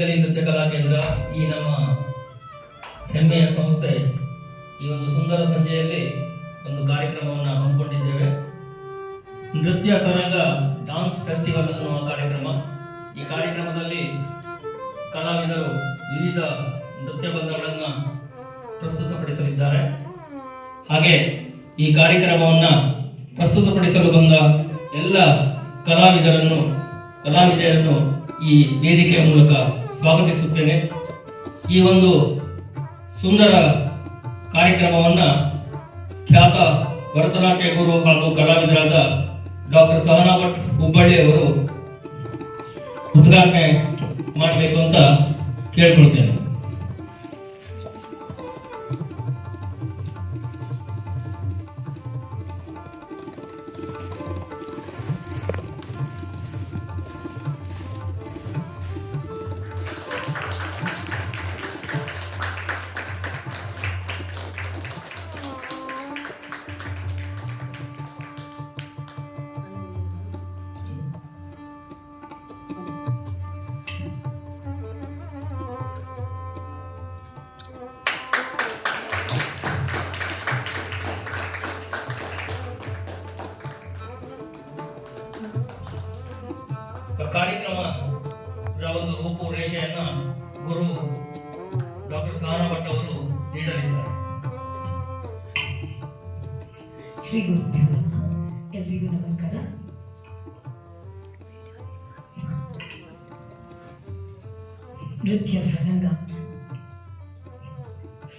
ಅಂಜಲಿ ನೃತ್ಯ ಕಲಾ ಕೇಂದ್ರ, ಈ ನಮ್ಮ ಹೆಮ್ಮೆಯ ಸಂಸ್ಥೆ ಈ ಒಂದು ಸುಂದರ ಸಂಜೆಯಲ್ಲಿ ಒಂದು ಕಾರ್ಯಕ್ರಮವನ್ನು ಹಮ್ಮಿಕೊಂಡಿದ್ದೇವೆ. ನೃತ್ಯ ತರಂಗ ಡಾನ್ಸ್ ಫೆಸ್ಟಿವಲ್ ಅನ್ನುವ ಕಾರ್ಯಕ್ರಮ. ಈ ಕಾರ್ಯಕ್ರಮದಲ್ಲಿ ಕಲಾವಿದರು ವಿವಿಧ ನೃತ್ಯ ಬಂಧಗಳನ್ನು ಪ್ರಸ್ತುತಪಡಿಸಲಿದ್ದಾರೆ. ಹಾಗೆ ಈ ಕಾರ್ಯಕ್ರಮವನ್ನು ಪ್ರಸ್ತುತಪಡಿಸಲು ಬಂದ ಎಲ್ಲ ಕಲಾವಿದರನ್ನು ಈ ವೇದಿಕೆಯ ಮೂಲಕ ಸ್ವಾಗತಿಸುತ್ತೇನೆ. ಈ ಒಂದು ಸುಂದರ ಕಾರ್ಯಕ್ರಮವನ್ನು ಖ್ಯಾತ ಭರತನಾಟ್ಯ ಗುರು ಹಾಗೂ ಕಲಾವಿದರಾದ ಡಾಕ್ಟರ್ ಸಹನಾ ಭಟ್ ಹುಬ್ಬಳ್ಳಿ ಅವರು ಉದ್ಘಾಟನೆ ಮಾಡಬೇಕು ಅಂತ ಕೇಳ್ಕೊಳ್ತೇನೆ. ಕಾರ್ಯಕ್ರಮದ ಒಂದು ರೂಪುರೇಷೆಯನ್ನ ಗುರು ಡಾಕ್ಟರ್ ಸಹನಾ ಭಟ್ ಅವರು ನೀಡಲಿದ್ದಾರೆ. ಶ್ರೀ ಗುರುಭ್ಯೋ ನಮಃ. ಎಲ್ರಿಗೂ ನಮಸ್ಕಾರ. ನೃತ್ಯ ತರಂಗ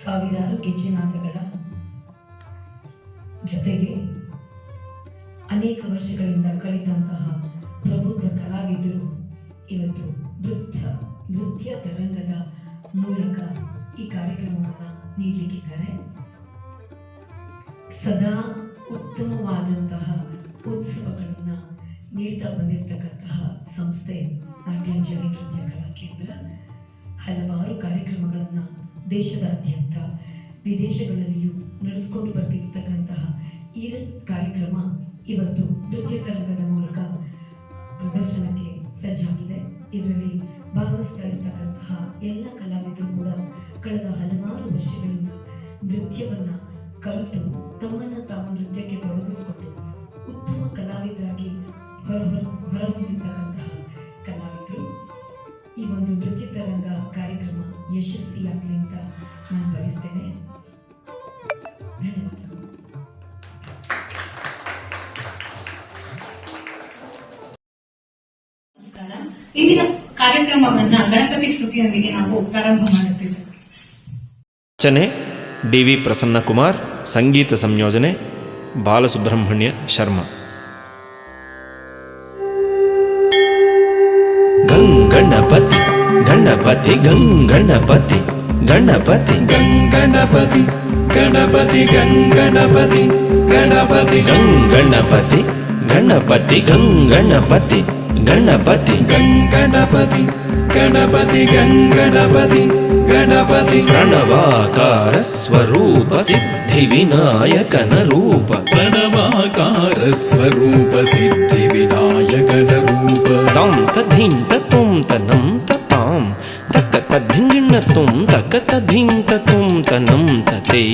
ಸಾವಿರಾರು ಗೆಜ್ಜೆನಾದಗಳ ಜೊತೆಗೆ ಅನೇಕ ವರ್ಷಗಳಿಂದ ಕಳೆದಂತಹ ಪ್ರಬುದ್ಧ ಕಲಾವಿದರು ಇವತ್ತು ನೃತ್ಯ ತರಂಗದ ಮೂಲಕ ಈ ಕಾರ್ಯಕ್ರಮವನ್ನು ನೀಡಲಿಕ್ಕಿದ್ದಾರೆ. ಸದಾ ಉತ್ತಮವಾದಂತಹ ಉತ್ಸವಗಳನ್ನು ನೀಡ್ತಾ ಬಂದಿರತಕ್ಕಂತಹ ಸಂಸ್ಥೆ ನಾಟ್ಯಾಂಜಲಿ ನೃತ್ಯ ಕಲಾ ಕೇಂದ್ರ ಹಲವಾರು ಕಾರ್ಯಕ್ರಮಗಳನ್ನು ದೇಶದಾದ್ಯಂತ ವಿದೇಶಗಳಲ್ಲಿಯೂ ನಡೆಸಿಕೊಂಡು ಬರ್ತಿರ್ತಕ್ಕಂತಹ ಈ ಕಾರ್ಯಕ್ರಮ ಇವತ್ತು ನೃತ್ಯ ತರಂಗದ ಮೂಲಕ ಪ್ರದರ್ಶನಕ್ಕೆ ಸಜ್ಜಾಗಿದೆ. ಇದರಲ್ಲಿ ಭಾಗವಹಿಸ್ತಾ ಇರತಕ್ಕಂತಹ ಎಲ್ಲ ಕಲಾವಿದರು ಕೂಡ ಕಳೆದ ಹಲವಾರು ವರ್ಷಗಳಿಂದ ನೃತ್ಯವನ್ನ ಕಲಿತು ತಮ್ಮನ್ನ ತಾವು ನೃತ್ಯಕ್ಕೆ ತೊಡಗಿಸಿಕೊಂಡು ಉತ್ತಮ ಕಲಾವಿದರಾಗಿ ಹೊರಹೊಮ್ಮಿರ್ತಕ್ಕಂತಹ ಕಲಾವಿದರು. ಈ ಒಂದು ನೃತ್ಯ ತರಂಗ ಕಾರ್ಯಕ್ರಮ ಯಶಸ್ವಿಯಾಗಲಿ ಅಂತ ನಾನು ಬಯಸ್ತೇನೆ. ಧನ್ಯವಾದಗಳು. ಇಂದಿನ ಕಾರ್ಯಕ್ರಮವನ್ನ ಗಣಪತಿ ಸ್ತುತಿಯೊಂದಿಗೆ ನಾವು ಪ್ರಾರಂಭ ಮಾಡುತ್ತೇವೆ. ರಚನೆ ಡಿ.ವಿ. ಪ್ರಸನ್ನಕುಮಾರ್, ಸಂಗೀತ ಸಂಯೋಜನೆ ಬಾಲಸುಬ್ರಹ್ಮಣ್ಯ ಶರ್ಮಾ. ಗಂಗಣಪತಿ ಗಣಪತಿ ಗಂಗಣಪತಿ ಗಣಪತಿ ಗಂಗಣಪತಿ ಗಣಪತಿ ಗಂಗಣಪತಿ ಗಣಪತಿ ಗಂಗಣಪತಿ ಗಣಪತಿ ಗಂಗಣಪತಿ ಗಣಪತಿ ಗಂಗಣಪತಿ ಗಣಪತಿ ಗಂಗಣಪತಿ ಗಣಪತಿ ಪ್ರಣವಾಕಾರ ಸ್ವರೂಪ ಸಿದ್ಧಿ ವಿನಾಯಕನ ರೂಪ ಪ್ರಣವಾಕಾರ ಸ್ವರೂಪ ಸಿದ್ಧಿ ವಿನಾಯಕನ ರೂಪ ತಂ ತಧಿಂ ತಂ ತನಂ ತಾಂ ತಕ ತಧಿಂಗಿಣ್ಣ ತುಂ ತಕ ತಧಿಂ ತುಂ ತನಂ ತತೆ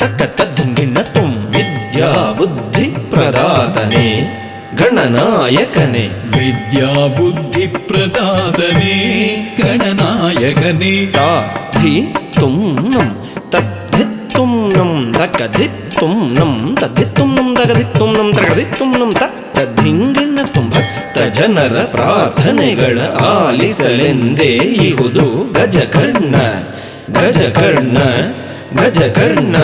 ತಕ ತಧಿಂಗಿಣ್ಣ ತುಂ ವಿದ್ಯಾ ಬುದ್ಧಿ ಪ್ರದಾತನೆ ಗಣನಾಯಕನೇ ವಿದ್ಯಾ ಬುದ್ಧಿ ಪ್ರದಾತನೇ ಗಣನಾಯಕನೇ ತಾಧಿ ತುಂ ನಂ ತದ್ಧಿ ತುಂ ನಂ ತಕಧಿ ತುಂ ನಂ ತದ್ಧಿ ತುಂ ನಂ ತಗಧಿ ತುಂ ನಂ ತಗಧಿ ತುಂ ನಂ ತದ್ಧಿಂಗಿಣ್ಣ ತುಂ ಭಕ್ತ ಜನರ ಪ್ರಾರ್ಥನೆಗಳ ಆಲಿಸಲೆಂದೇ ಇಹುದು ಗಜಕರ್ಣ ಗಜಕರ್ಣ ಗಜಕರ್ಣ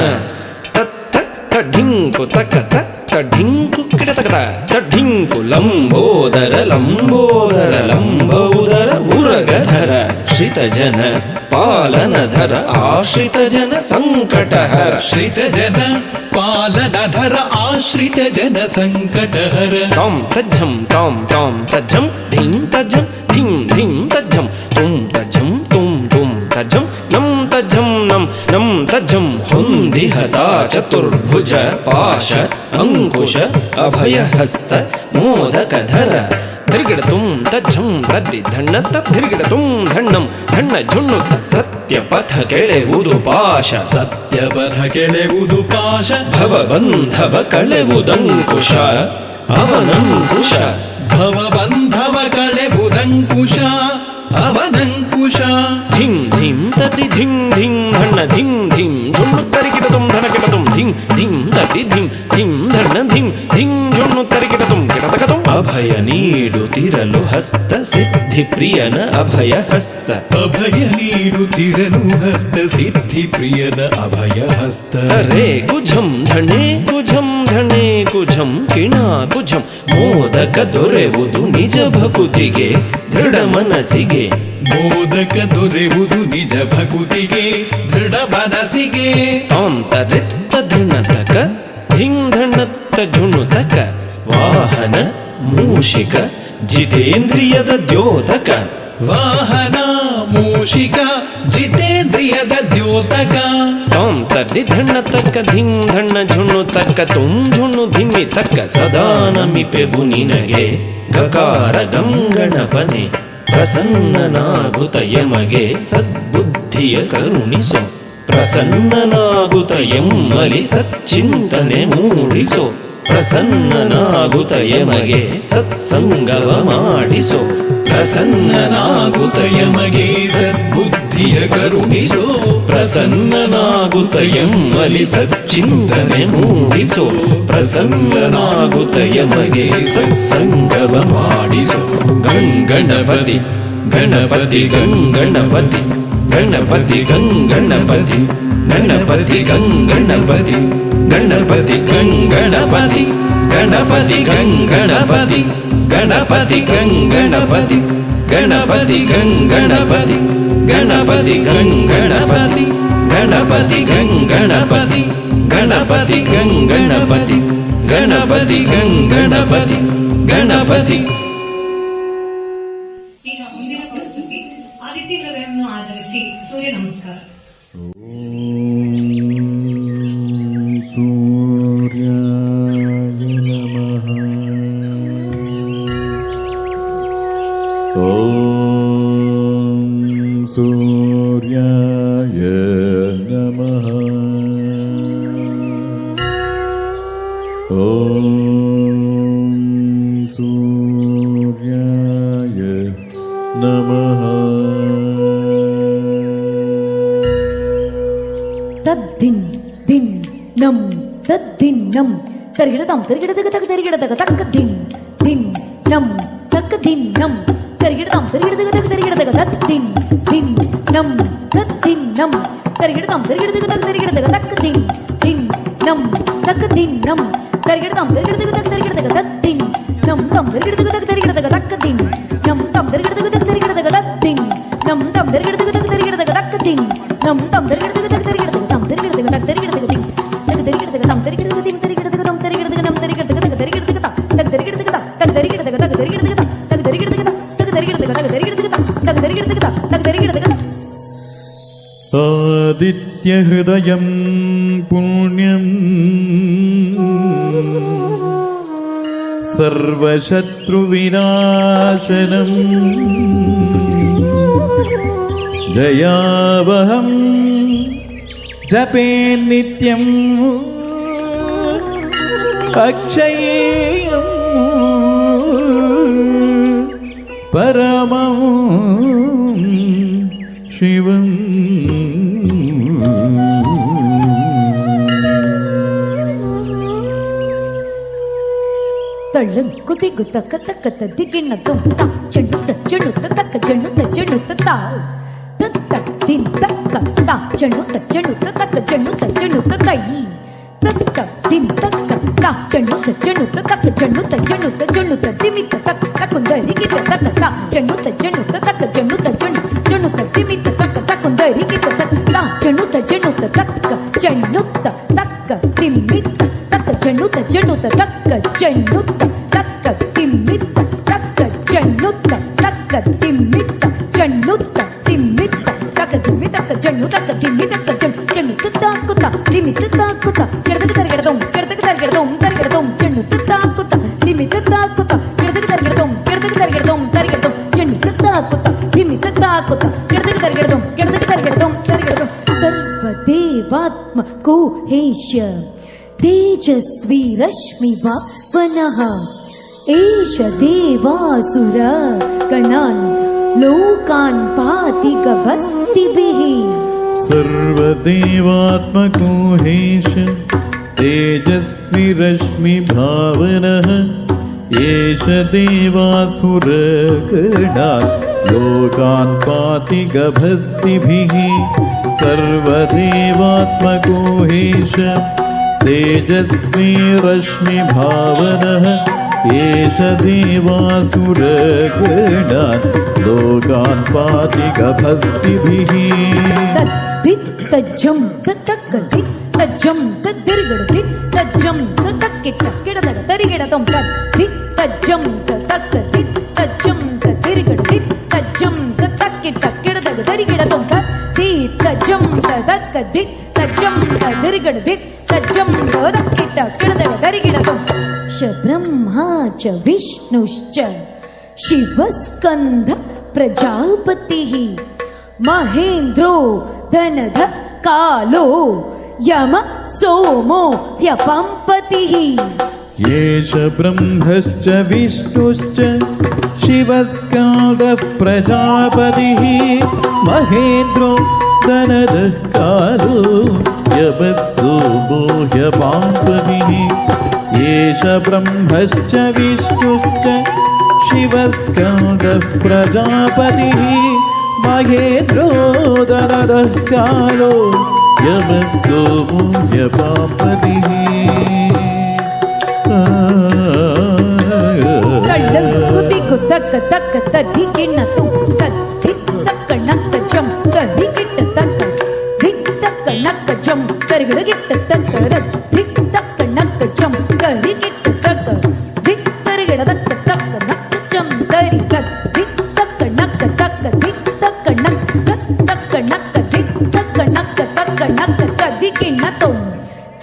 ತಡ್ಡಿಂಕು ತಕ ತಡ್ಡಿಂಕು ಕಿಟತಕತ ತಡ್ಡಿಂಕು ಲಂಬೋದರ ಲಂಬೋದರ ಲಂಬೋದರ ಉರಗಧರ ಶ್ರಿತಜನ ಪಾಲನಧರ ಆಶ್ರಿತ ಜನ ಸಂಕಟಹರ ಶ್ರಿತ ಜನ ಪಾಲನಧರ ಆಶ್ರಿತ ಜನ ಸಂಕಟಹರ ತಾಂ ತಜ್ಜಂ ತಾಂ ತಾಂ ತಜ್ಜಂ ಧಿಂ ತಜ್ಜಂ ಧಿಂ ಧಿಂ ತಜ್ಜಂ ತುಂ ತಜ್ಜಂ ತುಂ ತುಂ ತಜ್ಜಂ ನಂ ತಜ್ಜಂ ನಂ ನಂ ತಜ್ಜಂ ಹೊಂದಿಹತ ಚತುರ್ಭುಜ ಪಾಶ ಅಂಕುಶ ಅಭಯಹಸ್ತ ಮೋದಕಧರ ಧಿರ್ಗಿಡತುಂ ತಜ್ಜಂ ತದ್ದಿ ಧಣ್ಣ ತದ್ಧಿರ್ಗಿಡತುಂ ಧಣ್ಣಂ ಧಣ್ಣ ಝುಣ್ಣು ಸತ್ಯ ಪಥ ಕೆಳೆವುದು ಪಾಶ ಸತ್ಯಪಥ ಕೆಳೆವುದು ಪಾಶ ಭವಬಂಧವ ಕಳೆವುದಂಕುಶ ಅವನಂಕುಶ ಭವಬಂಧವ ಕಳೆವುದಂಕುಶ ಅವನಂಕುಶ ಧಿಂ ಧಿಂ ತಟಿ ಧಿಂ ಧಿಂ ಧಣ್ಣ ಧಿಂ ಧಿಂ ಝುಣ್ಣು ತರಿಕಿಡತುಂ ಧನ ಕಿಡತುಂ ಧಿಂ ಧಿಂ ತಟಿ ಧಿಂ ಧಿಂ ಧಣ್ಣ ಧಿಂ ಧಿಂ ಝುಣ್ಣು ತರಿಕಿಡತುಂ ಕಿಡತಕತುಂ ಅಭಯ ನೀಡುತ್ತಿರಲು ಹಸ್ತ ಸಿದ್ಧಿ ಪ್ರಿಯನ ಅಭಯ ಹಸ್ತ ಅಭಯ ನೀಡುತ್ತಿರಲು ಹಸ್ತ ಸಿದ್ಧಿ ಪ್ರಿಯನ ಅಭಯ ಹಸ್ತ ರೇ ಕುಜಂ ಧಣೆ ಕುಜಂ ಧಣೆ ಕುಜಂ ಕಿಣಾ ಕುಜಂ ಮೋದಕ ದೊರೆವುದು ನಿಜ ಭಕುತಿಗೆ ದೃಢ ಮನಸ್ಸಿಗೆ ಮೋದಕ ದೊರೆವುದು ನಿಜ ಭಕುತಿಗೆ ದೃಢ ಮನಸ್ಸಿಗೆ ತಾಂತರಿತ್ತ ಧಣತಕ ಧಿಂ ಧಣ್ಣತ್ತ ಝುಣುತಕ ವಾಹನ ಮೂಷಿಕ ಜಿತೇಂದ್ರಿಯದ ದ್ಯೋತಕ ವಾಹನ ಮೂಷಿಕ ಜಿತೇಂದ್ರಿಯದ ದ್ಯೋತಕ ತಾಂತರಿ ಧಣ್ಣತಕ ಧಿಂ ಧಣ್ಣ ಝುಣುತಕ ತುಂ ಝುಣ್ಣು ಧಿಮ್ಮಿ ತಕ್ಕ ಸದಾ ನಮಿಪೆವು ನಿನಗೆ ಗಕಾರ ಗಂಗಣಪನೆ ಪ್ರಸನ್ನನಾಗುತ್ತ ಯಮಗೆ ಸದ್ಬುದ್ಧಿಯ ಕರುಣಿಸೋ ಪ್ರಸನ್ನನಾಗುತ್ತ ಎಮ್ಮಲಿ ಸಚ್ಚಿಂತನೆ ಮೂಡಿಸೋ ಪ್ರಸನ್ನನಾಗುತ್ತ ಯಮಗೆ ಸತ್ಸಂಗವ ಮಾಡಿಸೋ ಪ್ರಸನ್ನನಾಗುತ್ತ ಯಮಗೆ ಸದ್ಬುದ್ಧಿಯ ಕರುಣಿಸೋ ಪ್ರಸನ್ನನಾಗುತ್ತ ಎಮ್ಮಲಿ ಸಚ್ಚಿಂತನೆ ಮೂಡಿಸೋ ಪ್ರಸನ್ನನಾಗುತ್ತ ಯಮಗೆ ಸತ್ಸಂಗವ ಮಾಡಿಸೋ ಗಂಗಣಪತಿ ಗಣಪತಿ ಗಂಗಣಪತಿ ಗಣಪತಿ ಗಂಗಣಪತಿ ಗಣಪತಿ ಗಂಗಣಪತಿ ಗಣಪತಿ ಗಂಗಣಪತಿ ಗಣಪತಿ ಗಂಗಣಪತಿ ಗಣಪತಿ ಗಂಗಣಪತಿ ಗಣಪತಿ ಗಂಗಣಪತಿ ಗಣಪತಿ ಗಂಗಣಪತಿ ಗಣಪತಿ ಗಂಗಣಪತಿ ಗಣಪತಿ ಗಂಗಣಪತಿ ಗಣಪತಿ ಗಂಗಣಪತಿ ಗಣಪತಿ. ಈಗ ಮುಂದಿನ ಪ್ರಸ್ತುತಿ ಆದಿತ್ಯ ಗ್ರಹಗಳನ್ನು ಆಧರಿಸಿ ಸೂರ್ಯ ನಮಸ್ಕಾರ. ಸೂರ್ಯಾಯ ನಮಃ. ಓಂ ಸೂರ್ಯಾಯ ನಮಃ. ತದ್ದಿನ್ ದಿನ್ ನಂ ತದ್ದಿನ್ ನಂ ತರಿಗಿಡತಾಂ ತರಿಗಿಡದಗ ತಗ ತರಿಗಿಡದಗ ತಕ್ಕ ದಿನ್ ದಿನ್ ನಂ ತಕ್ಕ ದಿನ್ ನಂ ತರಿಗಿಡತಾಂ ತರಿಗಿಡದಗ ತಗ ತರಿಗಿಡದಗ ತದ್ದಿನ್ ದಿನ್ ನಂ ತದ್ದಿನ್ ನಂ ತರಿಗಿಡತಾಂ ತರಿಗಿಡದಗ ತಗ ತರಿಗಿಡದಗ ತಕ್ಕ ದಿನ್ ದಿನ್ ನಂ ತಕ್ಕ ದಿನ್ ನಂ ತರಿಗಿಡತಾಂ ತರಿಗಿಡದಗ ತಗ ತರಿಗಿಡದಗ ತದ್ದಿನ್ ನಂ ತಂ ತರಿಗಿಡದಗ ತಗ ತರಿಗಿಡದಗ ತಕ್ಕ ದಿನ್ ನಂ ತಂ ತರಿಗಿಡದಗ ತಗ ತರಿಗಿಡದಗ ತದ್ದಿನ್ ನಂ ತಂ ತರಿಗಿಡದಗ ತಗ ತರಿಗಿಡದಗ ತಕ್ಕ ದಿನ್ ನಂ ತಂ ತರಿಗಿಡದಗ ತಗ ತರಿಗಿಡದಗ ತಂ ತರಿಗಿಡದಗ ತಗ ತರಿಗಿಡದಗ ದಿನ್ ತಗ ತರಿಗಿಡದಗ ತಂ ತರಿಗಿಡದಗ ದಿನ್ ತರಿಗಿಡದಗ ತಂ ತರಿಗಿಡದಗ ನಂ ತರಿಗಿಡದಗ ತಗ ತರಿಗಿಡದಗ ತಗ ತರಿಗಿಡದಗ ತಗ ತರಿಗಿಡದಗ ತಗ ತರಿಗಿಡದಗ ತಗ ತರಿಗಿಡದಗ ತಗ ತರಿಗಿಡದಗ ತಗ ತರಿಗಿಡದಗ ತಗ ತರಿಗಿಡದಗ ತಗ ತರಿಗಿಡದಗ ಆದಿತ್ಯ ಹೃದಯಂ ಪುಣ್ಯಂ ಸರ್ವಶತ್ರು ವಿನಾಶನಂ ಜಯಾವಹಂ ಜಪೇ ನಿತ್ಯಂ ಅಕ್ಷಯೇಯಂ ಪರಮಂ ಶಿವಂ. ತಳ್ಳಂಕು ದಿಗ್ಗು ತಕ್ಕ ತಕ್ಕ ದಿಗ್ಗಿನ ತುಂಬ ಚೆಣ್ಣುತ್ತ ಚೆಣ್ಣುತ್ತ ತಕ್ಕ ಚೆಣ್ಣುತ್ತ ಚೆಣ್ಣುತ್ತ ತಾವು ತತ್ತ ದಿನ್ ತಕ್ಕ ತಾ ಚೆಣ್ಣುತ್ತ ಚೆಣ್ಣುತ್ತ ತಕ್ಕ ಚೆಣ್ಣುತ್ತ ಚೆಣ್ಣುತ್ತ ಕೈ ತಕ್ಕ ದಿನ್ ತಕ್ಕ ತಾ ಚೆಣ್ಣುತ್ತ ಚೆಣ್ಣುತ್ತ ತಕ್ಕ ಚೆಣ್ಣುತ್ತ ಚೆಣ್ಣುತ್ತ ಚೆಣ್ಣುತ್ತ ತಿಮಿತ್ತ ತಕ್ಕ ತಕ್ಕೊಂದರಿಗಿತ ತಕ್ಕ ತಾ ಚೆಣ್ಣುತ್ತ ಚೆಣ್ಣುತ್ತ ತಕ್ಕ ಚೆಣ್ಣುತ್ತ ಚೆಣ್ಣು ಚೆಣ್ಣುತ್ತ ತಿಮಿತ್ತ ತಕ್ಕ ತಕ್ಕೊಂದರಿಗಿತ ತಕ್ಕ ತಾ ಚೆಣ್ಣುತ್ತ ಚೆಣ್ಣುತ್ತ ತಕ್ಕ ಚೆಣ್ಣುತ್ತ ತಕ್ಕ ತಿಮಿತ್ತ ತಕ್ಕ ಚೆಣ್ಣುತ್ತ ಚೆಣ್ಣುತ್ತ ತಕ್ಕ ಚೆಣ್ಣುತ್ತ ತಕ್ಕ ತಿಮ್ಮಿತ್ತ ತಕ್ಕ ಚೆಣ್ಣುತ್ತ ತಕ್ಕ ತಿಮ್ಮಿತ್ತ ಚೆಣ್ಣುತ್ತ ತಿಮ್ಮಿತ್ತ ತಕ್ಕ ತಿಮ್ಮಿ ತಕ್ಕ ಚೆಣ್ಣು ತಕ್ಕ ತಿಮ್ಮಿ ತಕ್ಕ ಚೆಣ್ಣು ಚೆಣ್ಣುತ್ತ ತಾಕುತ್ತ ತಿಮಿತ್ತ ತಾಕುತ್ತ ಕೆಡದಗ ತರಗೆಡದಂ ಕೆಡದಗ ತರಗೆಡದಂ ತರಗೆಡದಂ ಚೆಣ್ಣುತ್ತ ತಾಕುತ್ತ ತಿಮಿತ್ತ ತಾಕುತ್ತ ಕೆಡದಗ ತರಗೆಡದಂ ಕೆಡದಗ ತರಗೆಡದಂ देवात्मको हेश तेजस्वी रश्मिवापनः एष देवासुर गणान् लोकान् पाति गभस्तिभिः सर्वदेवात्मको हेश तेजस्वी रश्मिभावनः एष देवासुरगणान् लोकान् पाति गभस्तिभिः सर्वदेवात्मको हेश तेजस्वी रश्मिभावनः एष देवासुरगणान् लोकान् पाति गभस्तिभिः तज्जं तत्तक्कति तज्जं तद्दिर्गडति तज्जं तत्तक्किटक्किडदग तरिगिडतं तद्धि तज्जं तत्तक्कति तज्जं तद्दिर्गडति तज्जं तत्तक्किटक्किडदग तरिगिडतं तद्धि तज्जं तत्तक्कति तज्जं तद्दिर्गडति तज्जं तत्तक्किटक्किडदग तरिगिडतं श ब्रह्मा च विष्णुश्च शिवस्कन्ध प्रजापतिः महेन्द्रो धनध कालो यम सोमो ह्यपम्पतिः येष ब्रह्मश्च विष्णुश्च शिवस्कन्दः प्रजापतिः महेन्द्रो धनदः कालो यमः सोमो ह्यपम्पतिः येष ब्रह्मश्च विष्णुश्च शिवस्कन्दः प्रजापतिः महेन्द्रो धनदः कालो यमः सोमो ह्यपम्पतिः कड्डंकुति कुतक तक तद्धि किण्णतु तद्धि तक नक्क जम तद्धि किट्ट तक धिक तक नक्क जम तरिगड़ गिट्ट तक रद्धि तक नक्क जम तरि गिट्ट तक धिक तरिगड़ तक तक नक्क जम तरि तक धिक तक नक्क तक धिक तक नक्क तक नक्क धिक तक नक्क तद्धि किण्णतु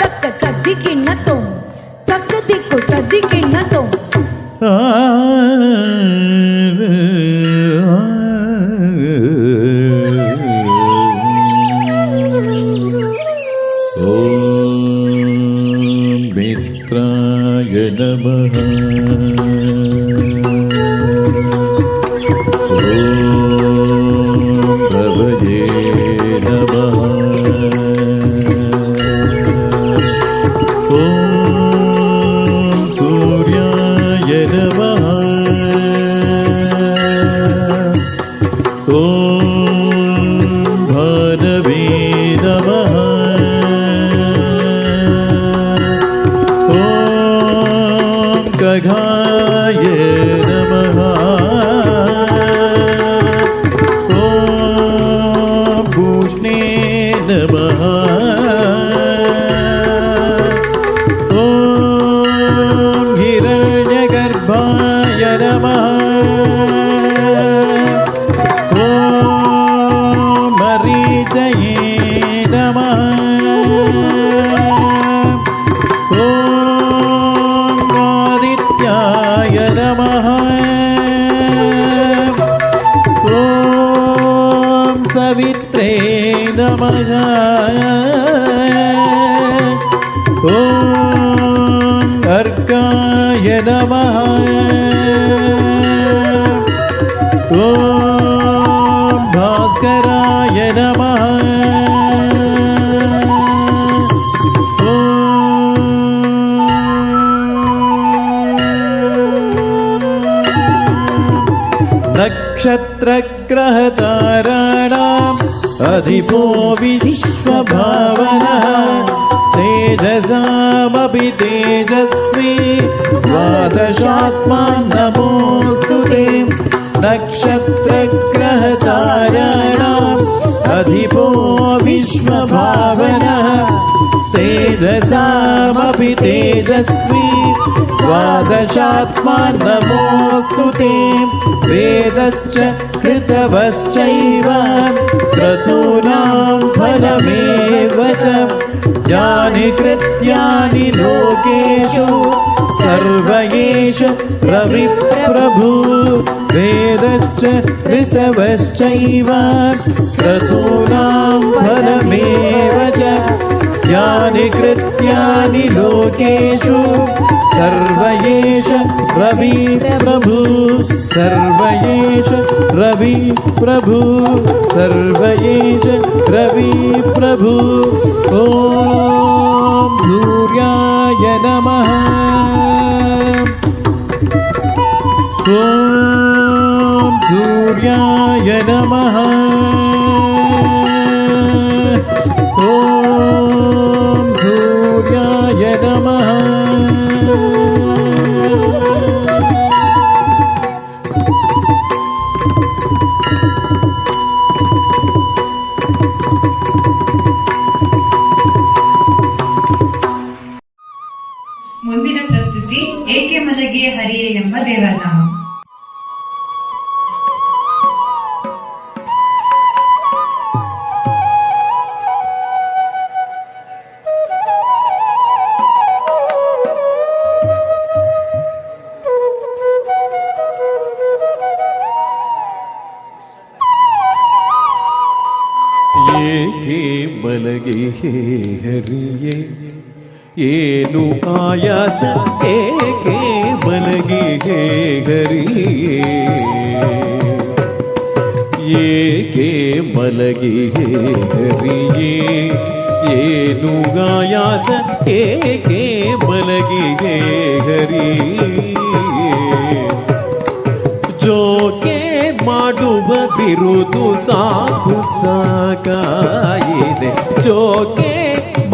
तक तद्धि किण्णतु तक दिक्कु तद्धि किण्णतु मित्राय नमः भवये नमः सूर्याय नमः भानवे नमः खगाय नमः पूष्णे नमः हिरण्यगर्भाय नमः मरीचये नमः आदित्याय नमः सवित्रे नमः अर्काय नमः भास्कराय नमः नक्षत्रग्रहताराणाम् अधिपो विश्वभावनः तेजसामपि तेजस्वी द्वादशात्मा नमोऽस्तु ते नक्षत्रग्रहताराणाम् अधिपो विश्वभावनः तेजसामपि तेजस्वी द्वादशात्मा नमोऽस्तु ते वेदश्च कृतवश्चैव क्रतूनां फलमेव च यानि कृत्यानि लोकेषु सर्वयेषु रविप्रभु वेदश्च कृतवश्चैव क्रतूनां फलमेव च यानि कृत्यानि लोकेषु सर्वयेष रवि प्रभु सर्वयेष रवि प्रभु सर्वयेष रवि प्रभु ॐ सूर्याय नमः ॐ सूर्याय नमः ॐ सूर्याय नमः ಮುಂದಿನ ಪ್ರಸ್ತುತಿ ಏಕೆ ಮಲಗಿಯ ಹರಿಯೇ ಎಂಬ ದೇವರನಾಮ. ಏಕೆ ಮಲಗಿ ಹರಿಯೇ ಏನು ಆಯಾಸ ಏಕೆ ಮಲಗಿ ಹರಿಯೇ ಏಕೆ ಮಲಗಿ ಹರಿಯೇ ಏನು ಆಯಾಸ ಏಕೆ ಮಲಗಿ ಹರಿಯೇ ಜೋಕೆ ಮಾಡುವ ಬಿರುದು ಸಾಕು ಸಾಕಾಯಿದೆ ಜೋಕೆ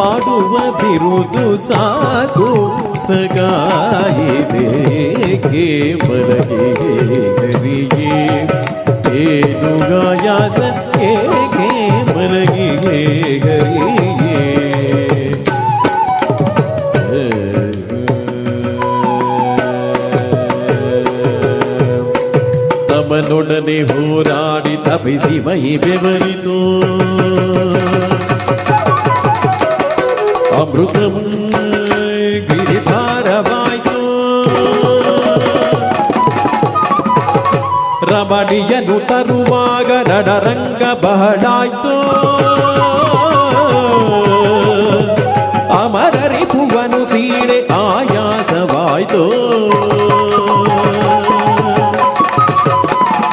ಮಾಡುವ ಬಿರುದು ಸಾಕು ಸಗಾಯಿದೆ ಏಕೆ ಮಲಗಿ ಹರಿಯೇ ಏನು ಗಾಯಾಸ ಏಕೆ ಮಲಗಿ ಹರಿಯೇ ತಮನೊಡನೆ ಹೋರಾಡಿ ತಪಿಸಿ ಮೈ ಬೆವರಿತು ಅಮೃತಂ ಗಿರಿಧಾರವಾಯಿತು ರಮಣಿಯನು ತರುವಾಗ ರಣರಂಗ ಬಹಳಾಯ್ತು ಅಮರರಿಪುವನು ಸೀಳೆ ಆಯಾಸವಾಯ್ತು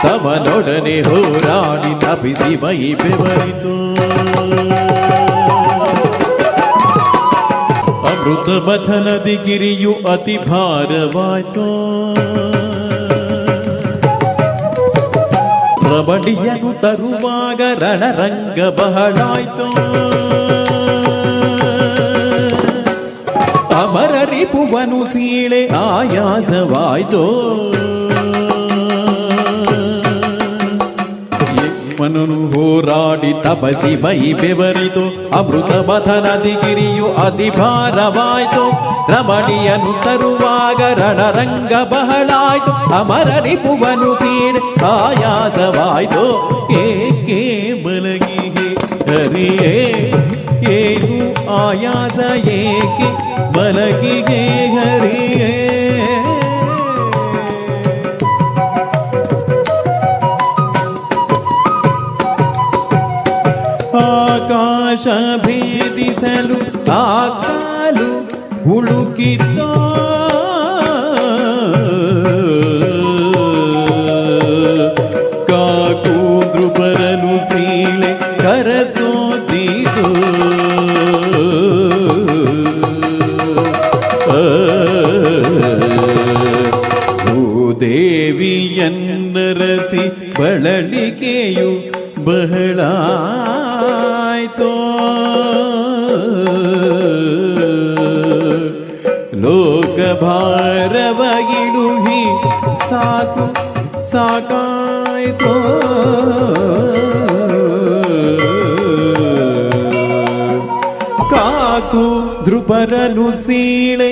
ತಮನೊಡನೆ ಹೋರಾಡಿ ತಪಿಸಿ ಮೈ ಬೆವರಿತು ಅಮೃತ ಮಥನದಿ ಗಿರಿಯು ಅತಿ ಭಾರವಾಯ್ತು ರಮಣಿಯನು ತರುವಾಗ ರಣರಂಗ ಬಹಳಾಯ್ತು ಅಮರರಿಪುವನು ಸೀಳೆ ಆಯಾಸವಾಯ್ತು ಮನನು ಹೋರಾಡಿ ತಪಸಿ ಮೈ ಬೆವರಿತು ಅಮೃತ ಮಥನದಿ ಗಿರಿಯು ಅತಿ ಭಾರವಾಯ್ತು ರಮಣಿಯನು ತರುವಾಗ ರಣರಂಗ ಬಹಳಾಯ್ತು ಅಮರರಿಪುವನು ಸೀಳೆ ಆಯಾಸವಾಯ್ತು ಏಕೆ ಮಲಗಿ ಹರಿಯೇ ಏನು ಆಯಾಸ ಏಕೆ ಮಲಗಿಗೆ ಹರಿಯೇ ಆಕಾಶ ಭೇದಿಸಲು ಆ ಕಾಲು ಹುಡುಕಿತೋ ಕಾಕು ದೃಪರನು ಸೀಳೆ ಕರಸೋದಿತು ಭೂದೇವಿಯನ್ನರಸಿ ಬಳಲಿಕೆಯು ಬಹಳಾಯ್ತೋ ಲೋಕಭಾರವಗಿಳುಹಿ ಸಾಕು ಸಾಕಾಯ್ತೋ ಕಾಕು ದೃಪರನು ಸೀಳೆ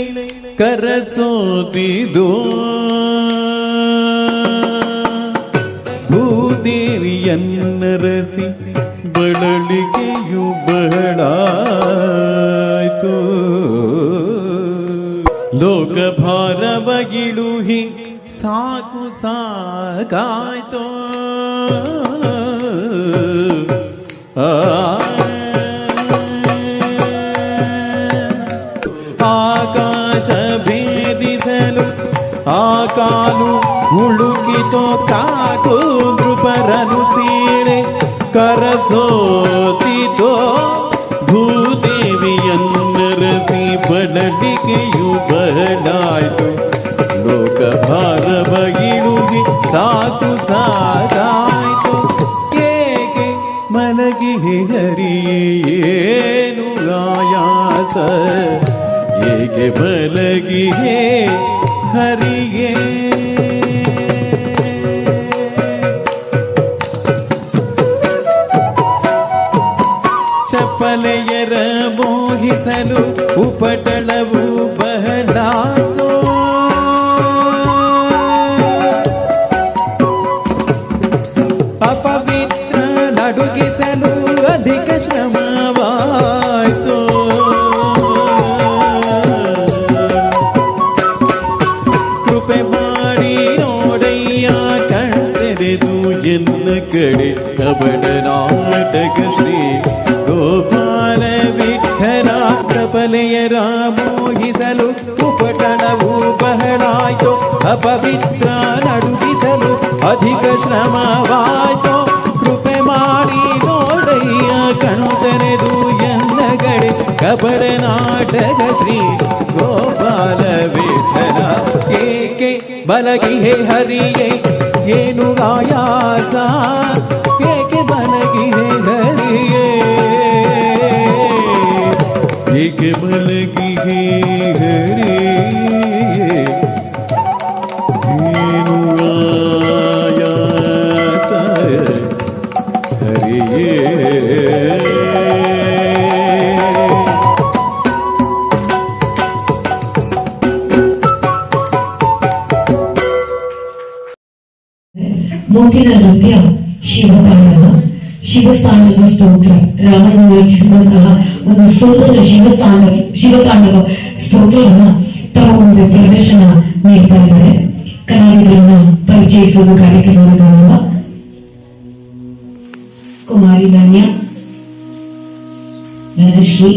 ಕರಸೋದಿದೋ ಭೂದೇವಿಯನ್ನರಸಿ ಬಳಲಿಕೆಯು ಬಹಳಾಯ್ತು ಲೋಕಭಾರವಗಿಳುಹಿ ಸಾಕು ಸಾಕಾಯ್ತು ಕರಸೋತಿತೋ ಭೂದೇವಿಯನ್ನರಸಿ ಬಳಲಿಕೆಯು ಬಹಳಾಯ್ತು ಲೋಕಭಾರ ಬಗಿಳುಗಿ ಸಾಕು ಸಾಕಾಯ್ತು ಏಕೆ ಮಲಗಿಹೆ ಹರಿಯೇನು ಆಯಾಸ ಏಕೆ ಮಲಗಿಹೆ ಹರಿಯೇ ಚಪಲೆಯರ ಮೋಹಿಸಲು ಉಪಟಳವು ಬಹಳಾಯ್ತು ಅಪವಿತ್ರ ನಡುಗಿಸಲು ಅಧಿಕ ಶ್ರಮವಾಯ್ತು ಕೃಪೆ ಮಾಡಿ ನೋಡಯ್ಯ ಕಣ್ತೆರೆದು ಎನ್ನ ಕಡೆ ಕಬಡ ನಾಟಕ ಶ್ರೀ ಗೋಪಾಲ ವಿಠಲ ಕಪಲೆಯರ ಮೋಹಿಸಲು ಉಪಟಳವು ಬಹಳಾಯ್ತು ಅಪವಿತ್ರ ನಡುಗಿಸಲು ಅಧಿಕ ಶ್ರಮವಾಯ್ತು ಕೃಪೆ ಮಾಡಿ ನೋಡಯ್ಯ ಕಣು ತೆರೆದು ಎನ್ನ ಕಡೆ ಕಪಡ ನಾಟಕ ಶ್ರೀ ಗೋಪಾಲ ವಿಠಲ ಏಕೆ ಬಲಗಿಹೆ ಹರಿಯೇ ಏನು ಆಯಾಸ ಏಕೆ ಬಲಗಿಹೆ ಹರಿಯೇ ಏಕೆ ಬಲಗಿಹೆ ಹರಿಯೇ ಏನು ಆಯಾಸ ಹರಿಯೇ ಮುಂದಿನ ನೃತ್ಯ ಶಿವತಾಂಡವ. ಶಿವತಾಂಡವ ಸ್ತೋತ್ರ ರಾಮನು ರಚಿಸಿದಂತಹ ಒಂದು ಸುಂದರ ಶಿವತಾಂಡವ ಸ್ತೋತ್ರವನ್ನ ತಾವು ಒಂದು ಪ್ರದರ್ಶನ ನೀಡ್ತಾ ಇದ್ದಾರೆ. ಕಲಾವಿದರನ್ನ ಪರಿಚಯಿಸುವುದು ಕಾರ್ಯಕ್ರಮದ ಗೌರವ. ಕುಮಾರಿ ಧನ್ಯ, ಧನಶ್ರೀ,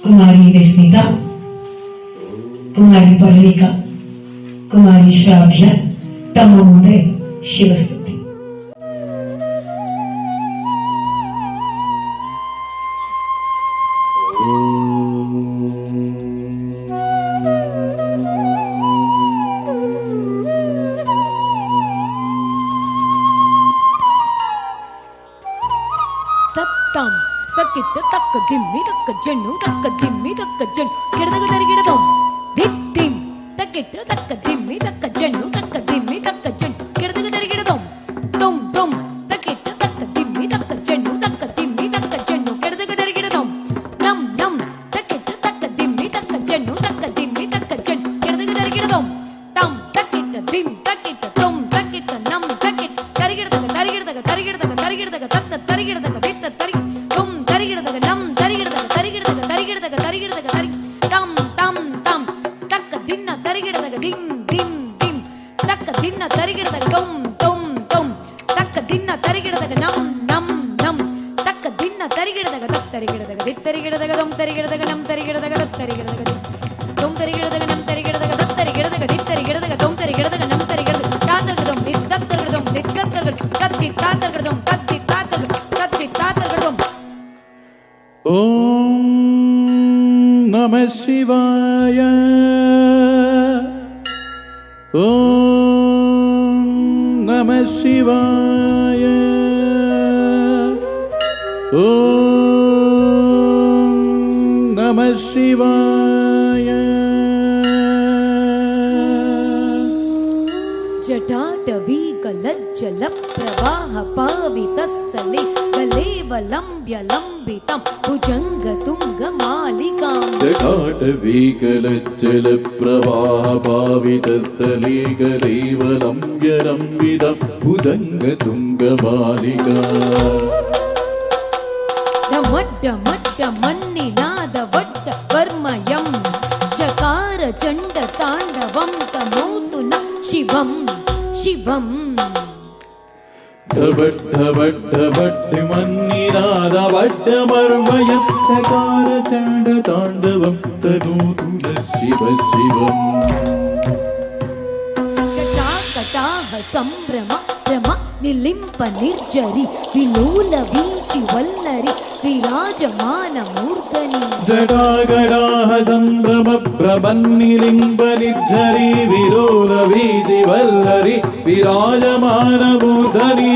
ಕುಮಾರಿ ವಿಸ್ಮಿತಾ, ಕುಮಾರಿ ಪರ್ಣಿಕಾ, ಕುಮಾರಿ ಶ್ರಾವ್ಯ ತಮ್ಮ ಮುಂದೆ ಶಿವಸ್ತುತಿ. ತತ್ತಂ ತಕ್ಕಿಟ್ಟ ತಕ್ಕ ದಿಮ್ಮಿ ತಕ್ಕ ಜಣ್ಣು ತಕ್ಕ ದಿಮ್ಮಿ ತಕ್ಕ ಜಣ್ಣು ಗಿಡದಾಗ ತರಿಗಿಡದಂ ದಿತ್ತಿಂ ತಕ್ಕಿಟ್ಟ ತಕ್ಕ ದಿಮ್ಮಿ ತಕ್ಕ ಜಣ್ಣು ತಕ್ಕ ದಿಮ್ಮಿ ತಕ್ಕ ಜಣ್ಣು ಗಿಡದಾಗ ತರಿಗಿಡದಂ ತುಂ ತುಂ ತಕ್ಕಿಟ್ಟ ತಕ್ಕ ದಿಮ್ಮಿ ತಕ್ಕ ಜಣ್ಣು ತಕ್ಕ ದಿಮ್ಮಿ ತಕ್ಕ ಜಣ್ಣು ಗಿಡದಾಗ ತರಿಗಿಡದಂ ನಂ ನಂ ತಕ್ಕಿಟ್ಟ ತಕ್ಕ ದಿಮ್ಮಿ ತಕ್ಕ ಜಣ್ಣು ತಕ್ಕ ದಿಮ್ಮಿ ತಕ್ಕ ಜಣ್ಣು ಗಿಡದಾಗ ತರಿಗಿಡದಂ ತಂ ತಕ್ಕಿಟ್ಟ ದಿಂ ತಕ್ಕಿಟ್ಟ ತುಂ ತಕ್ಕಿಟ್ಟ ನಂ ತಕ್ಕಿಟ್ಟ ತರಿಗಿಡದಾಗ ತರಿಗಿಡದಾಗ ತರಿಗಿಡದಾಗ ತರಿಗಿಡದಾಗ ತತ್ತ ತರಿಗಿಡದಾಗ ದಿತ್ತ ತರಿ ತುಂ ತರಿಗಿಡದಾಗ ನಂ ತರಿಗಿಡದಾಗ ತರಿಗಿಡದಾಗ ತರಿಗಿಡದಾಗ ತರಿಗಿಡದಾಗ ತರಿ ತಂ ತಂ ತಂ ತಕ್ಕ ದಿನ್ನ ತರಿಗಿಡದಾಗ ದಿಂ ದಿಂ ದಿಂ ತಕ್ಕ ದಿನ್ನ ತರಿಗಿಡದಾಗ ತುಂ ತುಂ ತುಂ ತಕ್ಕ ದಿನ್ನ ತರಿಗಿಡದಾಗ ನಂ ನಂ ನಂ ತಕ್ಕ ದಿನ್ನ ತರಿಗಿಡದಾಗ ತತ್ತ ತರಿಗಿಡದಾಗ ದಿತ್ತ ತರಿಗಿಡದಾಗ ತುಂ ತರಿಗಿಡದಾಗ ನಂ ತರಿಗಿಡದಾಗ ತತ್ತ ತರಿಗಿಡದಾಗ ತುಂ ತರಿಗಿಡದಾಗ ನಂ ತರಿಗಿಡದಾಗ ತತ್ತ ತರಿಗಿಡದಾಗ ದಿತ್ತ ತರಿಗಿಡದಾಗ ತುಂ ತರಿಗಿಡದಾಗ ನಂ ತರಿಗಿಡದಾಗ ತಾತರ್ಗದಂ ದಿತ್ತ ತರ್ಗದಂ ದಿತ್ತ ತರ್ಗದ ತತ್ತಿ ತಾತರ್ಗದಂ ತತ್ತಿ ತಾತರ್ಗದ ತತ್ತಿ ತಾತರ್ಗದಂ. ಓಂ ನಮಃ ಶಿವಾಯ. ಓಂ ನಮಃ ಶಿವಾಯ. ಓಂ ನಮಃ ಶಿವಾಯ. ಜಟಾಟವಿ ಗಲಜ್ಜಲ ಪ್ರವಾಹ ಪಾವಿತಸ್ಥಲೆ ಕಲೇವಲಂಬ್ಯ ಲಂಬಿತಂ ಭುಜಂಗ ತುಂಗ ಮಾಲಿಕಾಂ ಜಟಾಟವೀಕಲಜ್ಜಲ ಪ್ರವಾಹ ಪಾವಿತಸ್ಥಲೆ ಕಲೈವಲಂಬ್ಯಲಂಬಿತಂ ಭುಜಂಗ ತುಂಗ ಮಾಲಿಕಾ ಡಮಡ್ಡ ಮಡ್ಡ ಮನ್ನಿನಾದ ವಡ್ಡ ವರ್ಮಯಂ ಚಕಾರ ಚಂಡ ತಾಂಡವಂ ತನೋತು ನ ಶಿವಂ ಶಿವಂ. ಢಬಡ್ಢ ಮನ್ನಿನಾದ ವಡ್ಡ ಮರ್ಮಯ ಚಕಾರ ಚಂಡ ತಾಂಡವಂ ತನೋತು ನ ಶಿವ ಶಿವಂ. ಜಟಾಕಟಾಹ ಸಂಭ್ರಮ ಭ್ರಮ ನಿಲ ವಿಲಿಂಪ ನಿರ್ಜರಿ ವಿಲೋಲ ವೀಚಿ ವಲ್ಲರಿ ವಿರಾಜಮಾನ ಮೂರ್ಧನಿ ಜಟಾಗಡಾಹ ಸಂಭ್ರಮ ಪ್ರಬನ್ನಿಲಿಂಬ ನಿರ್ಜರಿ ವಿರೋಲ ವೀದಿ ವಲ್ಲರಿ ವಿರಾಜಮಾನ ಮೂರ್ಧನಿ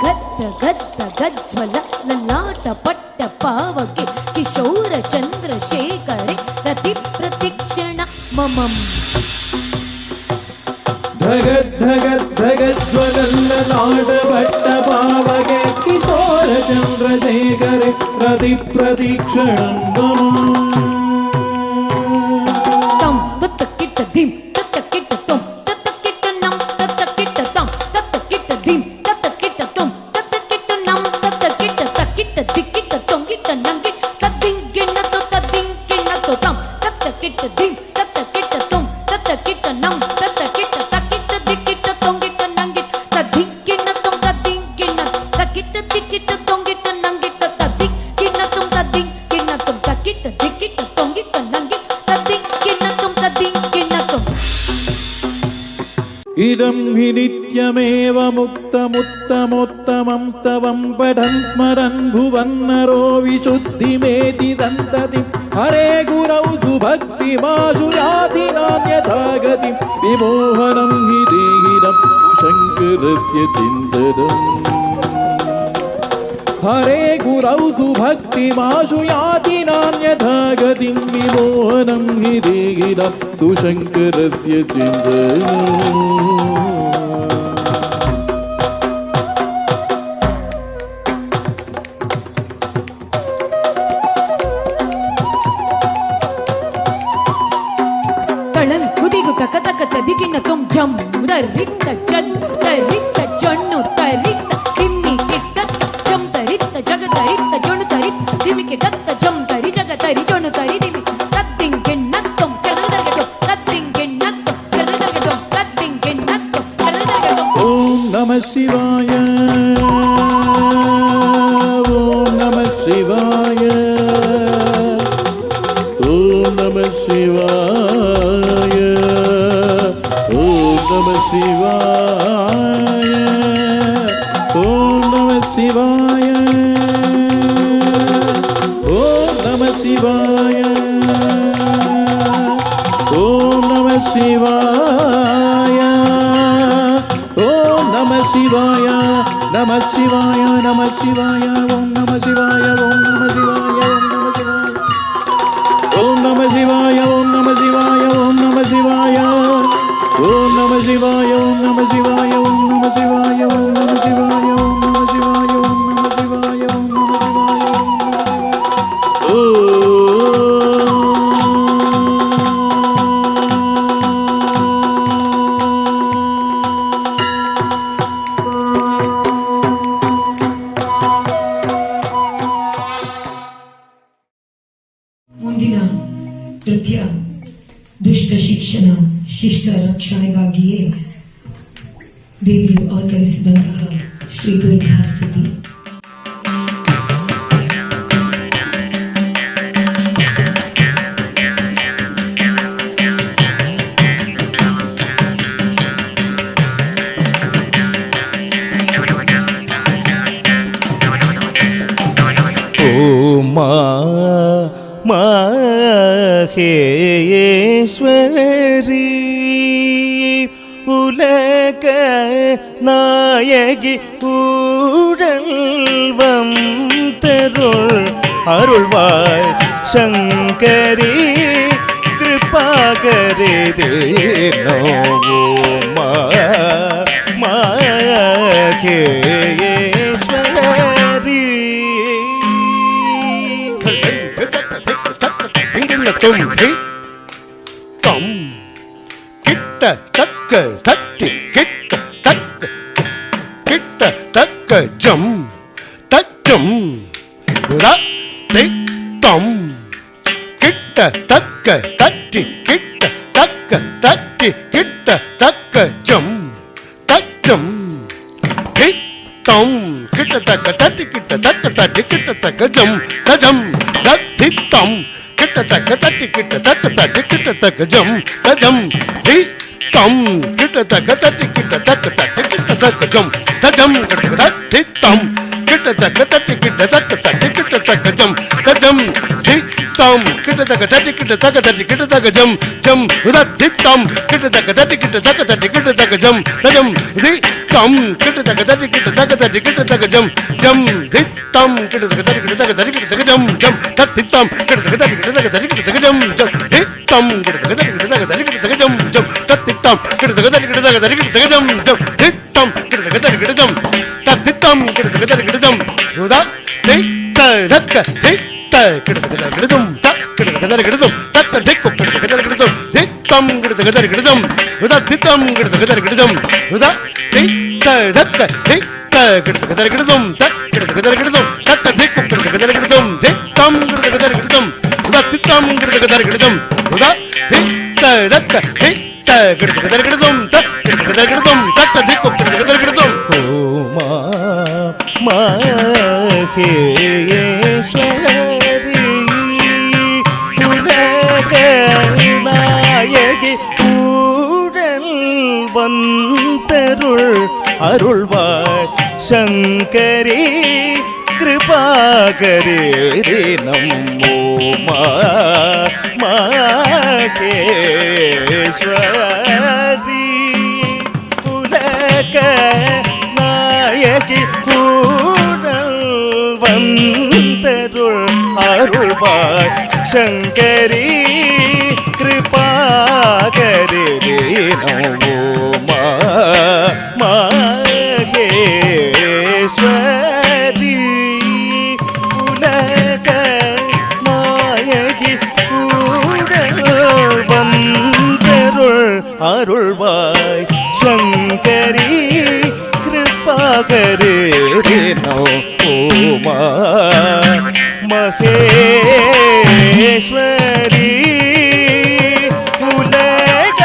ಗದ್ದ ಗದ್ದ ಗಜ್ವಲ ಲಲಾಟ ಪಟ್ಟ ಪಾವಗೆ ಕಿಶೋರ ಚಂದ್ರಶೇಖರೆ ರತಿ ಪ್ರತಿಕ್ಷಣ ಮಮಂ ಧಗಜ್ವಲಲ್ಲಾಟ ಭಟ್ಟ ಪಾವಗೆ ಕಿಶೋರ ಚಂದ್ರಶೇಖರೆ ಪ್ರತಿ ಪ್ರತೀಕ್ಷಣಂ ತಂ ತತ್ತ ಕಿಟ್ಟ ಧಿಂ ತತ್ತ ಕಿಟ್ಟ ತೊಂ ತತ್ತ ಕಿಟ್ಟ ನಂ ತತ್ತ ಕಿಟ್ಟ ತಂ ತತ್ತ ಕಿಟ್ಟ ಧಿಂ ತತ್ತ ಕಿಟ್ಟ ತೊಂ ತತ್ತ ಕಿಟ್ಟ ನಂ ತತ್ತ ಕಿಟ್ಟ ತಕ್ಕಿಟ್ಟ ದಿಕ್ಕಿಟ್ಟ ತೊಂಗಿಟ್ಟ ನಂಗಿ ತದ್ದಿಂಗಿಣ್ಣ ತೊ ತದ್ದಿಂಗಿಣ್ಣ ತೊ ತಂ ತತ್ತ ಕಿಟ್ಟ ಧಿಂ ತತ್ತ ಕಿಟ್ಟ ತೊಂ ತತ್ತ ಕಿಟ್ಟ ನಂ ತತ್ತ ಕಿಟ್ಟ ತಕ್ಕಿಟ್ಟ ದಿಕ್ಕಿಟ್ಟ ತೊಂಗಿಟ್ಟ ನಂಗಿಟ್ಟ ತದ್ದಿಂಗಿಣ್ಣ ತೊಂ ತದ್ದಿಂಗಿಣ್ಣ ತಕ್ಕಿಟ್ಟ ದಿಕ್ಕಿಟ್ಟ ತೊಂಗಿಟ್ಟ ನಂಗಿಟ್ಟ ತದ್ದಿಂಗಿಣ್ಣ ತೊಂ ತದ್ದಿಂಗಿಣ್ಣ ತೊಂ ತಕ್ಕಿಟ್ಟ ದಿಕ್ಕಿಟ್ಟ ತೊಂಗಿಟ್ಟ ನಂಗಿಟ್ಟ ಇದಂ ಹಿ ನಿತ್ಯಮೇವ ಮುಕ್ತಮುತ್ತಮೋತ್ತಮಂ ಸ್ತವಂ ಪಠನ್ ಸ್ಮರನ್ ಭುವನ್ನರೋ ವಿಶುದ್ಧಿಮೇತಿ ಸಂತತಿ ಹರೇ ಗುರೌ ಸುಭಕ್ತಿಮಾಶು ಯಾತಿ ನಾನ್ಯಥಾ ಗತಿ ವಿಮೋಹನಂ ಹಿ ದೇಹಿನಂ ಸುಶಂಕರಸ್ಯ ಚಿಂತನಂ ಹರೇ ಗುರೌ ಸುಭಕ್ತಿಮಾಶು ಯಾತಿ ನಾನ್ಯಥಾ ಗತಿಂ ವಿಮೋಹನಂ ಹಿ ದೇಹಿನಂ ಸುಶಂಕರಸ್ಯ ಚಿಂತನಂ ಕುದಿಗು ತಕ ತಕ ತದಿಗಿನ ತುಂ ಜಂ ರಿತ್ತ ಜನ್ ತರಿತ್ತ ಜಣ್ಣು ತರಿತ್ತ ತಿಮ್ಮಿ ಕಿಟ್ಟ ಜಂ ತರಿತ್ತ ಜಗ ತರಿತ್ತ ಜೊಣು ತರಿತ್ತ ತಿಮ್ಮಿ ಕಿಟ್ಟ ಜಂ ತರಿ ಜಗ ತರಿ ಜೊಣು ತರಿ ದಿಮಿ ತದ್ದಿಂಗೆಣ್ಣತ್ತೊಂ ಕೆಳದಗಟೊ ತದ್ದಿಂಗೆಣ್ಣತ್ತೊಂ ಕೆಳದಗಟೊ ತದ್ದಿಂಗೆಣ್ಣತ್ತೊಂ ಕೆಳದಗಟೊ ಓಂ ನಮಃ ಶಿವಾಯ ಓಂ ನಮಃ ಶಿವಾಯ ಓಂ ನಮಃ ಶಿವಾಯ ಓಂ ನಮಃ ಶಿವಾಯ ಓಂ ನಮಃ ಶಿವಾಯ ಓಂ ನಮಃ ಶಿವಾಯ ಓಂ ನಮಃ ಶಿವಾಯ ಓಂ ನಮಃ ಶಿವಾಯ ನಮಃ ಶಿವಾಯ ನಮಃ ಶಿವಾಯ ಓಂ ನಮಃ ಶಿವಾಯ ಓಂ ನಮಃ ಶಿವಾಯ ಓಂ ನಮಃ ಶಿವಾಯ ಓಂ ನಮಃ ಶಿವಾಯ ಓಂ ನಮಃ ಶಿವಾಯ ಓಂ ನಮಃ ಶಿವಾಯ ಓಂ ನಮಃ ಶಿವಾಯ ಓಂ ನಮಃ ಶಿವಾಯ ಓಂ ನಮಃ ಶಿವಾಯ ಓಂ ನಮಃ ಶಿವಾಯ ಓಂ ನಮಃ ಶಿವಾಯ ಓಂ ನಮಃ ಮುಂದಿನ ನೃತ್ಯ ದುಷ್ಟ ಶಿಕ್ಷಣ ಶಿಷ್ಟ ರಕ್ಷಣೆಗಾಗಿಯೇ ದೇವಿಯು ಅವತರಿಸಿದಂತಹ ಶ್ರೀ ದುರ್ಗಾಸ್ತುತಿ. மகேஸ்வரி உலக நாயகி ஊழல்வம் தருள் அருள்வாய் சங்கரி கிருபாகரே தேனோ மகேஸ்வரி தும் தம் கிட்ட தக்க தட்டி கிட்ட தக்க கிட்ட தக்க ஜம் தச்சம் தம் கிட்ட தக்க தட்டி கிட்ட தக்க தட்டி கிட்ட தக்க ஜம் தச்சம் தம் கிட்ட தக்க தட்டி கிட்ட தக்க தட்டி கிட்ட தக்க ஜம் தஜம் தத்தி தம் கிட்ட தக்க தட்டி கிட்ட தக்க தட்டி கிட்ட தக்க ஜம் தஜம் தி தம் கிட்ட தக்க தட்டி கிட்ட தக்க தட்டி கிட்ட தக்க ஜம் தஜம் கிட்ட தட்டி தம் கிட்ட தக்க தட்டி கிட்ட தக்க தட்டி கிட்ட தக்க ஜம் தஜம் தி தம் கிட்ட தக்க தட்டி கிட்ட தக்க தட்டி கிட்ட தக்க ஜம் ஜம் தி தம் கிட்ட தக்க தட்டி கிட்ட தக்க தட்டி கிட்ட தக்க ஜம் தஜம் தி தம் கிட்ட தக்க தட்டி கிட்ட தக்க தட்டி கிட்ட தக்க ஜம் ஜம் தி தம் கிட்ட தக்க தட்டி கிட்ட தக்க தட்டி கிட்ட தக்க ஜம் ஜம் தத்தி தம் கிட்ட தக்க தட்டி கிட்ட தக்க தட்டி கிட்ட தக்க ஜம் ஜம் தி தம் கிட்ட தக்க தட்டி கிட்ட தக்க தட்டி கிட்ட தக்க ஜம் ஜம் தத்தி தம் கிட்ட தக்க தட்டி கிட்ட தக்க தட்டி கிட்ட தக்க ஜம் ஜம் தி தம் கிட்ட தக்க தட்டி கிட்ட ஜம் தத்தி தம் கிட்ட தக்க தட்டி கிட்ட ஜம் யுதா தி த தக்க தி த கிட்ட தக்க தட்டி கிட்ட ஜம் த கிட்ட தக்க தட்டி கிட்ட ஜம் தக்க திக்கு கிட்ட தக்க தட்டி கிட்ட ஜம் தி தம் கிட்ட தக்க தட்டி கிட்ட ஜம் யுதா தி தம் கிட்ட தக்க தட்டி கிட்ட ஜம் யுதா தி த தக்க தி த கிட்ட தக்க தட்டி கிட்ட ஜம் த கிட்ட தக்க தட்டி கிட்ட ஜம் தக்க திக்கு கிட்ட தக்க தட்டி கிட்ட ஜம் தி தம் கிட்ட தக்க தட்டி கிட்ட ஜம் யுதா தி தம் கிட்ட தக்க தட்டி கிட்ட ஜம் யுதா தி த தக்க தி த கிட்ட தக்க தட்டி கிட்ட ஜம் த கிட்ட தக்க தட்டி கிட்ட ஜம் தக்க திக்கு கிட்ட தக்க தட்டி கிட்ட ஜம் ஓமா மகேஸ்வரி உலக நாயகி கூடல் வந்தருள் அருள்வாய் சங்கரி கிருபாகரே நமோ மகேஸ்வரி உலக நாயகி கூடல் வந்தருள் அருள்வாய் சங்கரி கிருபாகரே நமோ மகேஸ்வரி உலக நாயகி கூடல் வந்தருள் அருள்வாய் சங்கரி கிருபாகரே நமோ மகேஸ்வரி உலக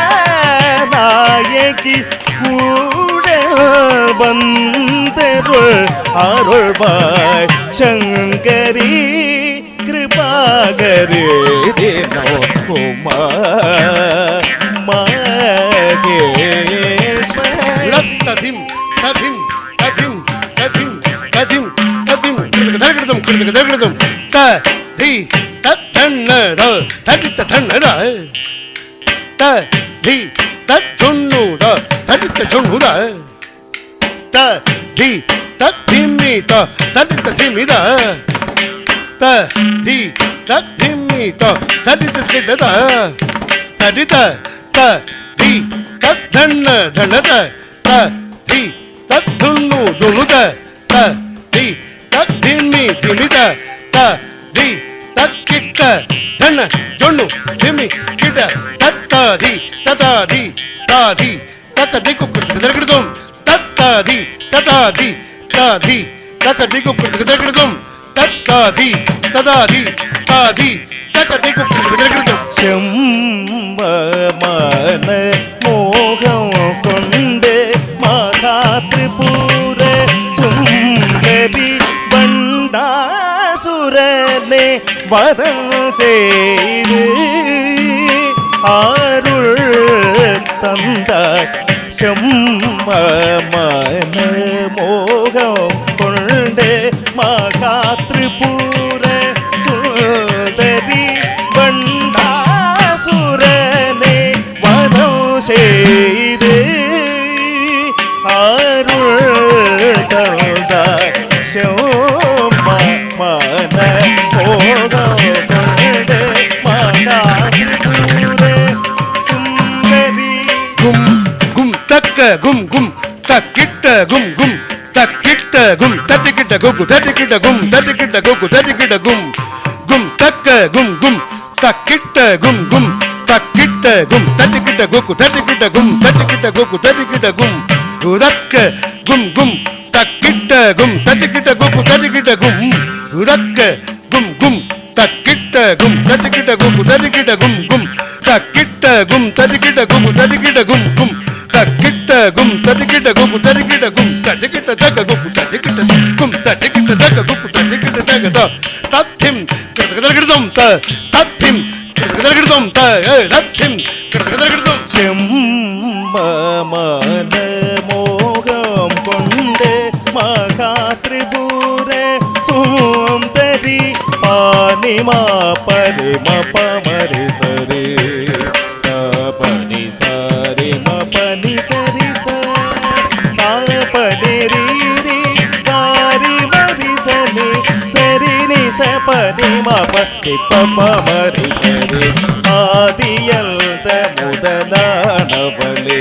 நாயகி கூடல் வந்தருள் அருள்வாய் சங்கரி கிருபாகரே நமோ மகேஸ்வரி ததிம் ததிம் ததிம் ததிம் ததிம் ததிம் தர்கடதம் கிருதக தர்கடதம் த தி தன்னட தடித்த தன்னட த தி தஜொன்னுத தடித்த ஜொன்னுத த தி ததிமித தடித்த திமித த தி ததிமித தடித்த கிடத தடித்த த தி தன்ன தன்னத த தி தத்துன்னு ஜொன்னுத த தி ததிமி திமித த தி தக்கிட்ட தன்ன ஜொன்னு திமி கிட தத்தாதி ததாதி தாதி தக்க திக்கு கிடதம் தத்தாதி ததாதி தாதி தக்க திக்கு கிடதம் தத்தாதி ததாதி தாதி தக்க திக்கு கிடதம் செம்மன மோகம் கொண்டு மகாத்ரிபுர சுந்தரி பண்டாசுரனே வரம் செய்து அருள் தந்தாய் செம்மன மோகம் கொண்டு மகாத்ரிபுர சுந்தரி பண்டாசுரனே வரம் செய்து அருள் தந்தாய் செம்மன மோகம் கொண்டு மகாத்ரிபுர சுந்தரி கும் கும் தக்க கும் கும் தக்கிட்ட கும் கும் தக்கிட்ட கும் தட்டிக்கிட்ட கோகு தட்டிக்கிட்ட கும் தட்டிக்கிட்ட கோகு தட்டிக்கிட்ட கும் கும் தக்க கும் கும் தக்கிட்ட கும் கும் தக்கிட்ட கும் தட்டிக்கிட்ட கோகு தட்டிக்கிட்ட கும் தட்டிக்கிட்ட கோகு தட்டிக்கிட்ட கும் உதக்க கும் கும் தக்கிட்ட கும் தட்டிக்கிட்ட கோகு தட்டிக்கிட்ட கும் உதக்க கும் கும் தக்கிட்ட கும் தட்டிக்கிட்ட கோகு தட்டிக்கிட்ட கும் கும் தக்கிட்ட கும் தட்டிக்கிட்ட கோகு தட்டிக்கிட்ட கும் கும் தக்கிட்ட கும் தட்டிக்கிட்ட கோகு தட்டிக்கிட்ட கும் தட்டிக்கிட்ட தக்க கோகு தட்டிக்கிட்ட கும் தட்டிக்கிட்ட தக்க கோகு தட்டிக்கிட்ட தக்க தத்திம் கிருதம் த தத்தி കിടകിടതും തകതിം കിടകിടകിടതും മോഹം കൊണ്ട് മഹാത്രിപുര സുന്ദരി പാനിമാ പരിമ പമരി സരി സപനി സരി മപനി സരി സപനി രി സാരി മരി സനി സരി നി സപനി മപതി പമരി സരി ആദിയൽത മുതലാണവളേ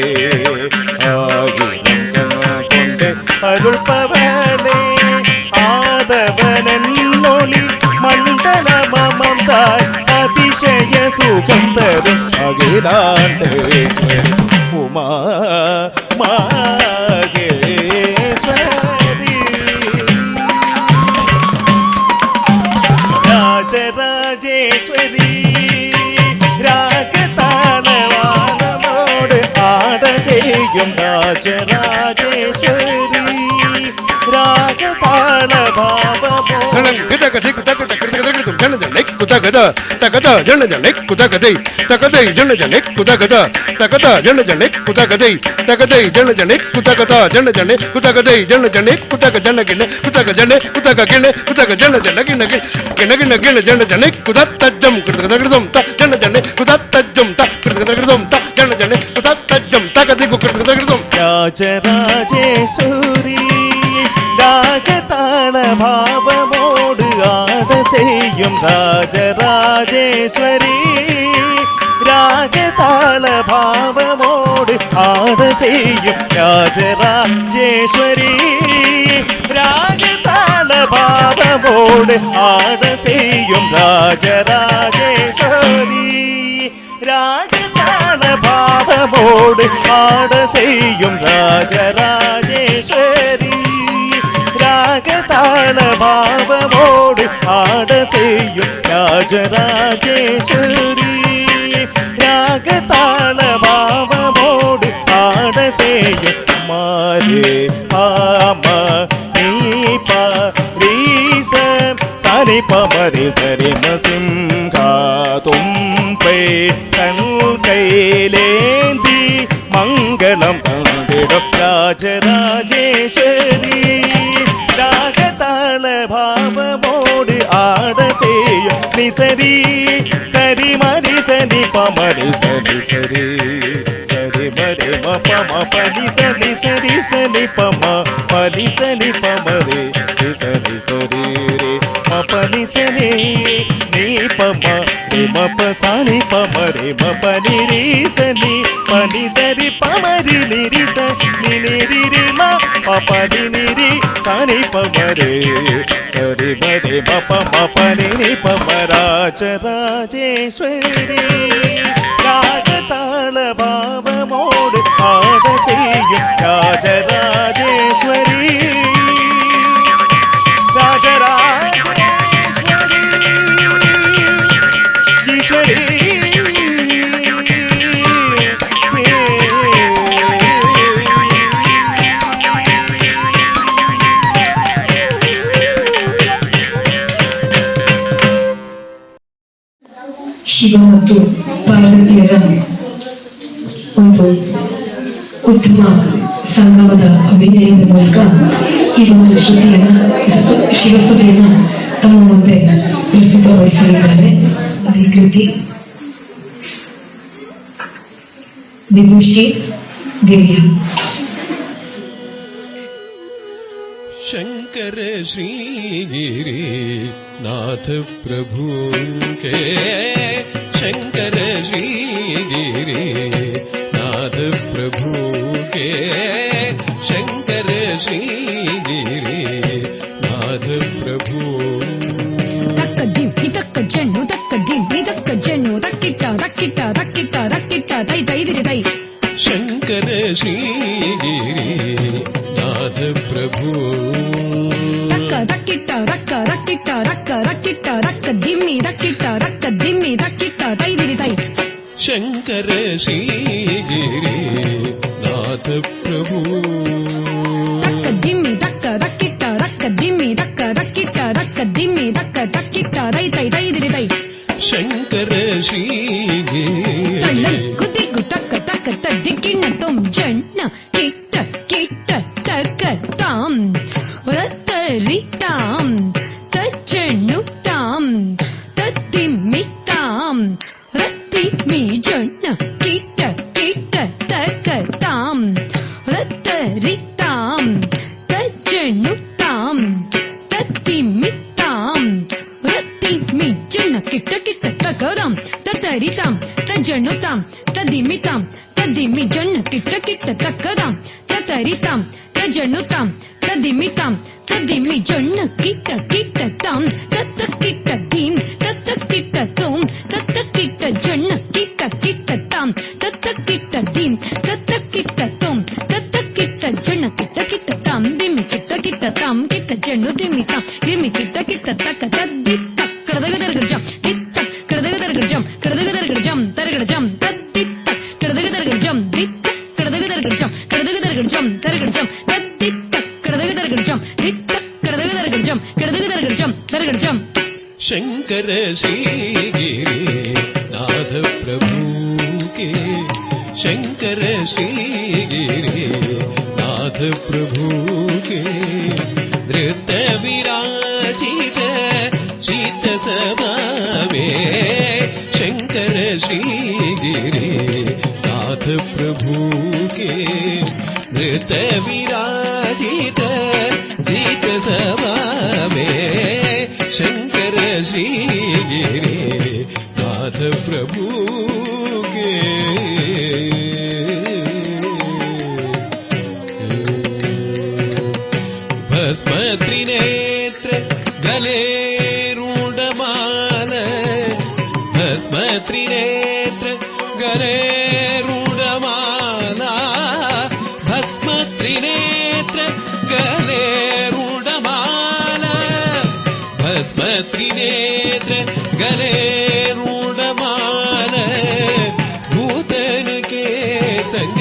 കൊണ്ട് അരുൾപവളേ ആദവനൊളി മണ്ഡലമമതായി അതിശയ സുഖം തരും അഖിലാണ്ടേശ്വരി ഉമാ മാഹേശ്വരി രാജരാജേശ്വരി രാഗതാളവാനമോട് ആട ചെയ്യും രാജരാജേശ്വരി രാഗതാളഭാവമോ രാജരാജേശ്വരി രാഗതാളഭാവമോട് ആട ചെയ്യും രാജരാജേശ്വരി രാഗതാളഭാവമോട് ആട ചെയ്യും രാജരാജേശ്വരി രാഗതാളഭാവമോട് ആട ചെയ്യും രാജരാജേശ്വരി രാഗതാളഭാവമോട് ആട ചെയ്യും രാജരാജേശ്വരി രാഗതാളഭാവമോട് ആട ചെയ്യും രാജരാജേശ്വരി രാഗതാളഭാവമോട് ആട ചെയ്യും മാരേ പാമ നീപ രീസ സരി പമരി സരി മസിംഹാതും പേ കൈലേന്തി മംഗളം തന്നിടും രാജരാജേശ്വരി രാഗതാളഭാവമോട് ആട ചെയ്യും നിസരി സരി മരി സരി പമരി സരി സരി സരി മരി മപ പനി സരി സരി സരി പമ പനി സരി പമരി സരി സരി രെ മപനി സരി നീ പമ മപ സനി പമരി മപനി രി സനി പനി സരി പമരി നിരി സനി നിരി രി മപനി നിരി സനി പമരി സരി മരി മപ മപനി നി പമ രാജരാജേശ്വരി രാഗതാളഭാവമോട് ആട ചെയ്യും രാജരാജേശ്വരി രാജരാജേശ്വരി ഈശ്വരി ಶಿವ ಮತ್ತು ಪಾರ್ವತಿಯರ ಒಂದು ಉತ್ತಮ ಸಂಗಮದ ಅಭಿನಯದ ಮೂಲಕ ಈ ಒಂದು ಶಿವಸ್ತುತಿಯನ್ನ ತಮ್ಮ ಮುಂದೆ ಪ್ರಸ್ತುತಪಡಿಸಲಿದ್ದಾರೆ. ಅದೇ ಕೃತಿ ವಿಭೂಷಿ ದೇವಿಯ शंकर श्रीगिरि नाथ प्रभु के शंकर श्रीगिरि नाथ प्रभु के शंकर श्रीगिरि नाथ प्रभु ತಕ್ಕ ದಿಂ ಇದಕ್ಕ ಜಣ್ಣು ತಕ್ಕ ದಿಂ ಇದಕ್ಕ ಜಣ್ಣು ರಕ್ಕಿಟ್ಟ ರಕ್ಕಿಟ್ಟ ರಕ್ಕಿಟ್ಟ ರಕ್ಕಿಟ್ಟ ದೈ ದೈದಿರಿ ದೈ शंकर श्रीगिरि नाथ प्रभु ರಕ್ಕ ರಕ್ಕಿಟ್ಟ ರಕ್ಕ ರಕ್ಕಿಟ್ಟ ರಕ್ಕ ರಕ್ಕಿಟ್ಟ ರಕ್ಕ ದಿಮ್ಮಿ ರಕ್ಕಿಟ್ಟ ರಕ್ಕ ದಿಮ್ಮಿ ರಕ್ಕಿಟ್ಟ ದೈದಿರಿ ದೈ शंकर श्रीगिरि नाथ प्रभु ರಕ್ಕ ದಿಮ್ಮಿ ರಕ್ಕ ರಕ್ಕಿಟ್ಟ ರಕ್ಕ ದಿಮ್ಮಿ ರಕ್ಕ ರಕ್ಕಿಟ್ಟ ರಕ್ಕ ದಿಮ್ಮಿ ರಕ್ಕ ರಕ್ಕಿಟ್ಟ ದೈ ದೈ ದೈದಿರಿ ದೈ शंकर श्री ತತ್ತರಿತಾಂ ತಜ್ಜಣ್ಣುತಾಂ ತತ್ತಿಮ್ಮಿತಾಂ ರತ್ತಿಮಿ ಜಣ್ಣ ಕಿಟ್ಟ ಕಿಟ್ಟ ತಕತಾಂ ರತ್ತರಿತಾಂ ತಜ್ಜಣ್ಣುತಾಂ ತತ್ತಿಮ್ಮಿತಾಂ ರತ್ತಿಮಿ ಜಣ್ಣ ಕಿಟ್ಟ ಕಿಟ್ಟ ತಕರಾಂ ತತ್ತರಿತಾಂ ತಜ್ಜಣ್ಣುತಾಂ ತದಿಮಿತಾಂ ತದಿಮಿ ಜಣ್ಣ ಕಿಟ್ಟ ಕಿಟ್ಟ ತಕರಾಂ ತತ್ತರಿತಾಂ ತಜ್ಜಣ್ಣುತಾಂ ತದಿಮಿತಾಂ ತದಿಮಿ ಜಣ್ಣ ಕಿಟ್ಟ ಕಿಟ್ಟ ತಾಂ ತತ್ತ ಕಿಟ್ಟ ಧೀಂ ತತ್ತ ಕಿಟ್ಟ ತೋಂ ತತ್ತ ಕಿಟ್ಟ ಜಣ್ಣ ಕಿಟ್ಟ ಕಿಟ್ಟ ತಾಂ ತತ್ತ ಕಿಟ್ಟ ಧೀಂ ತತ್ತ ಕಿಟ್ಟ ತೋಂ ತತ್ತ ಕಿಟ್ಟ ಜಣ್ಣ ಕಿಟ್ಟ ಕಿಟ್ಟ ತಾಂ ದಿಮಿ ಕಿಟ್ಟ ಕಿಟ್ಟ ತಾಂ ಕಿಟ್ಟ ಜಣ್ಣು ದಿಮಿ ತಾಂ ದಿಮಿ ಕಿಟ್ಟ ಕಿಟ್ಟ ತಕ್ಕ ತದ್ದಿತ್ತ ಕಡದಗದರ್ಗಜಂ ದಿತ್ತ ಕಡದಗದರ್ಗಜಂ ಕಡದಗದರ್ಗಜಂ ತರಗಡಜಂ ತದ್ದಿತ್ತ ಕಡದಗದರ್ಗಜಂ ದಿತ್ತ ಕಡದಗದರ್ಗಜಂ ಕಡದಗದರ್ಗಜಂ ತರಗಡಜಂ ತದ್ದಿತ್ತ ಕಡದಗದರ್ಗಜಂ ದಿತ್ತ ಕಡದಗದರ್ಗಜಂ ಕಡದಗದರ್ಗಜಂ ತರಗಡಜಂ शंकर श्रीगिरी नाथ प्रभु के शंकर श्रीगिरी नाथ प्रभु के नृत्य विराजित शीत सभा में शंकर श्रीगिरी नाथ प्रभु के नृत्य विराजित शीत सभा में शंकर श्रीगिरी नाथ प्रभु के भस्म त्रिनेत्र गले रूढमाल भस्म त्रिनेत्र गले रूढमाला भस्म त्रिनेत्र गले रूढमाला भस्म त्रिनेत्र गले रूढमाल भूतन के संग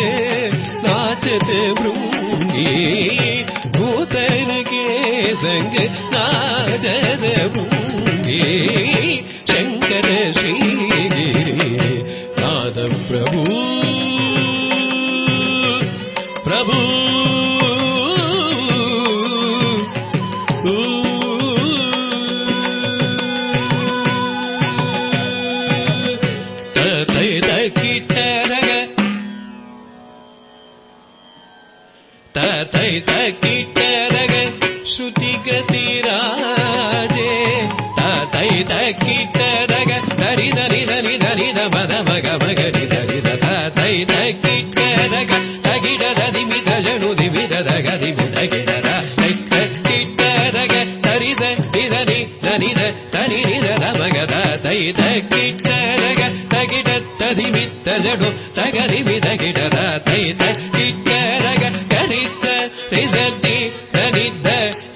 नाचत भृंगी भूतन के संग नाचत भृंगी शंकर श्रीगिरी नाथ प्रभु प्रभु ततैत कीटरग श्रुति गतिराजे ततैत कीटरग धरि धरि धरि धरि ध मद मग मगरि धरि ध ततैत कीटरग तगिड धि मिद जनु दिवि दग दिवि दगिड तैत कीटरग धरि धरि धरि धरि ध धरि ध मग ततैत कीटरग तगिड तधि मिद जनु तगरि मिद गिड ततैत कीटरग करिस रिजति सनिध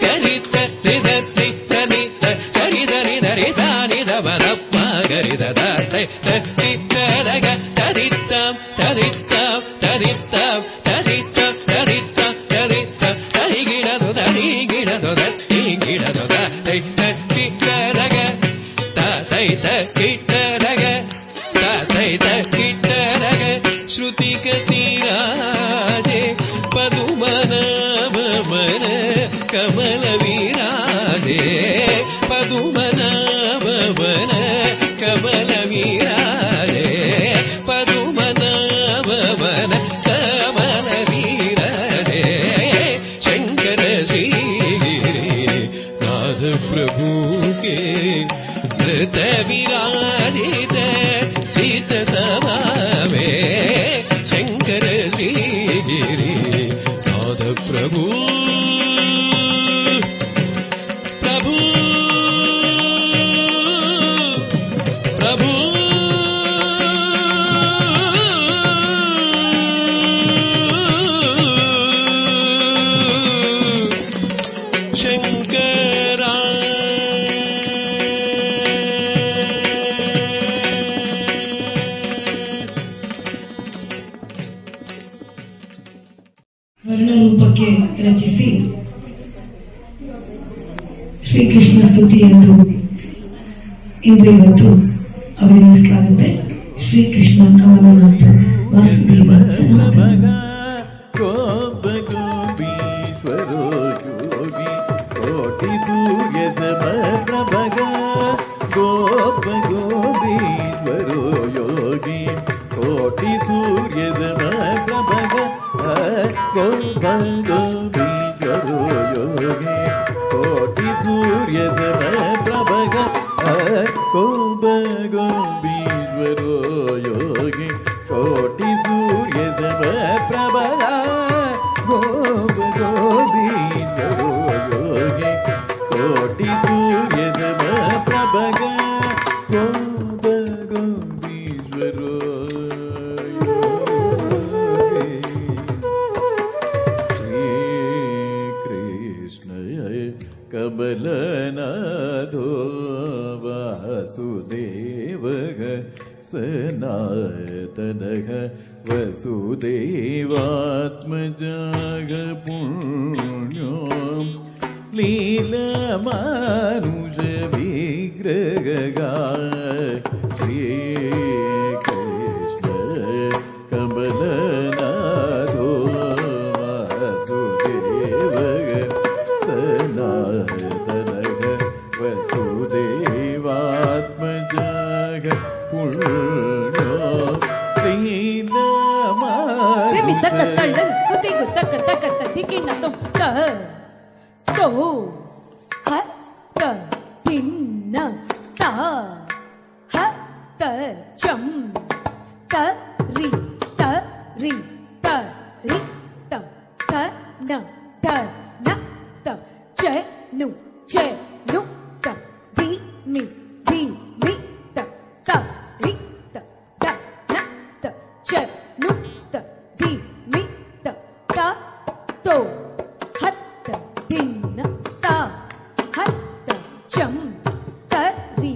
करित रिजति सनिध करि धरि धरि धानि धमरप्प गरि ददातै तत्तिरग तरित्तं तरित्तं तरित्तं तरित्तं तरित्तं तरित्तं तरिगिडदु तरिगिडदु तत्तिगिडदु तै तत्तिरग ततै तत्तिरग ततै तत्तिरग श्रुति गतिराजे पदुमनाभवन कमल विराजे पदुमनाभवन कमल विराजे पदुमनाभवन कमल विराजे शंकर श्रीगिरी नाथ प्रभु के नृत्य विराजित चित सभा में शंकर श्रीगिरी नाथ प्रभु प्रभु प्रभु शंकरा ವರ್ಣರೂಪಕ್ಕೆ ರಚಿಸಿ ಶ್ರೀಕೃಷ್ಣ ಸ್ತುತಿ ಎಂದು ಇಂದು ಇವತ್ತು ಅಭಿನಯಿಸಲಾಗುತ್ತೆ. ಶ್ರೀಕೃಷ್ಣ ಕಮಲನಾಥ ವಾಸುದೇವ ಸನಾತನ गोप गोपीश्वरो योगी कोट ಕೋಟಿ ಸೂರ್ಯ ಸಮಪ್ರಭಗ ಗೋಪ ಗೋಪೀಶ್ವರೋ ಯೋಗಿ ಕೋಟಿ ಸೂರ್ಯ ಸಮಪ್ರಭಗ ಗೋಪ ಗೋಪೀಶ್ವರೋ ಯೋಗಿ ಕೋಟಿ ಸೂರ್ಯ ಸಮಪ್ರಭಗ ಗೋಪ ಗೋಪೀಶ್ವರೋ ಯೋಗಿ ಕೋಟಿ ಸೂರ್ಯ ಸಮಪ್ರಭಗ ಗೋಪ ಗೋಪೀಶ್ವರೋ ಯೋಗಿ ಕೋಟಿ ಸೂರ್ಯ ಸಮಪ್ರಭಗ ಗೋಪ ಗೋಪೀಶ್ವರೋ Yogi Shrikrishna ಕಮಲನಾಥೋ ವಾಸುದೇವಃ ಸನಾತನಃ ವಸುದೇವಾತ್ಮಜಃ ಪುಣ್ಯೋ ಲೀಲಮಾನುಷ ವಿಗ್ರಹಃ Shrikrishna ಕಮಲನಾಥೋ ವಾಸುದೇವಃ ಸನಾತನಃ ವಸುದೇವಾತ್ಮಜಃ ಪುಣ್ಯೋ Demi taka talan kutigu taka taka tikina tom ka to ha ta tinna ta ha ta cham ta ri ta ri ta ri ta ta na ta che nu ta di mi ta ri ta na ta che nu ta di mi ta to hat dinna ta hat cham ta ri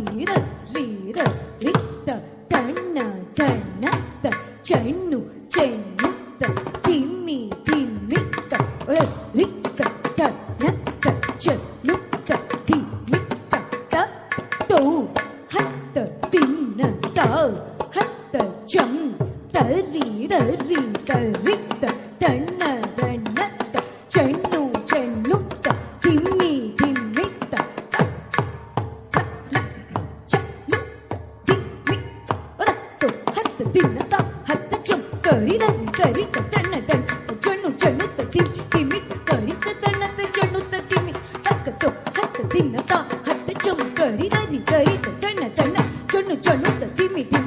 ta tanna ta chennu ta dimmi ta ri ta na ta chennu ta dimmi ta to hat dinna ta hat cham ta ri ta tanna ta chennu ta dimmi ta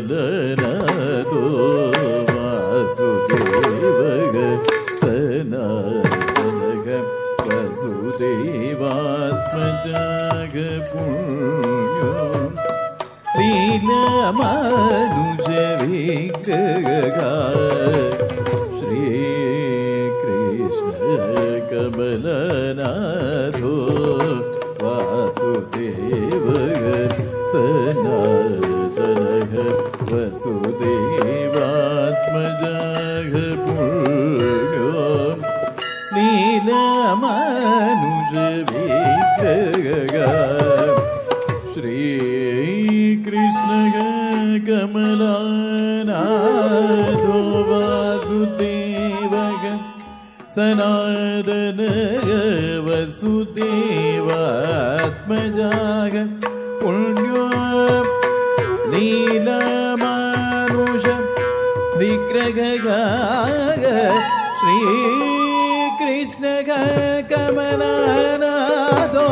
ಕಮಲನಾಥೋ ವಾಸುದೇವಃ ಸನಾತನಃ ವಸುದೇವಾತ್ಮಜಃ ಪುಣ್ಯೋ ಲೀಲಮಾನುಷ ವಿಗ್ರಹಃ Shrikrishna ಕಮಲನಾಥೋ ವಾಸುದೇವಃ ಸನಾತನಃ ವಸುದೇವಾತ್ಮಜಃ ಪುಣ್ಯೋ ಲೀಲಮಾನುಷ ವಿಗ್ರಹಃ Shrikrishna ಕಮಲನಾಥೋ ವಾಸುದೇವಃ ಸನಾತನಃ ವಸುದೇವಾತ್ಮಜಃ ಪುಣ್ಯೋ ಲೀಲಮಾನುಷ ವಿಗ್ರಹಃ Shrikrishna ಕಮಲನಾಥೋ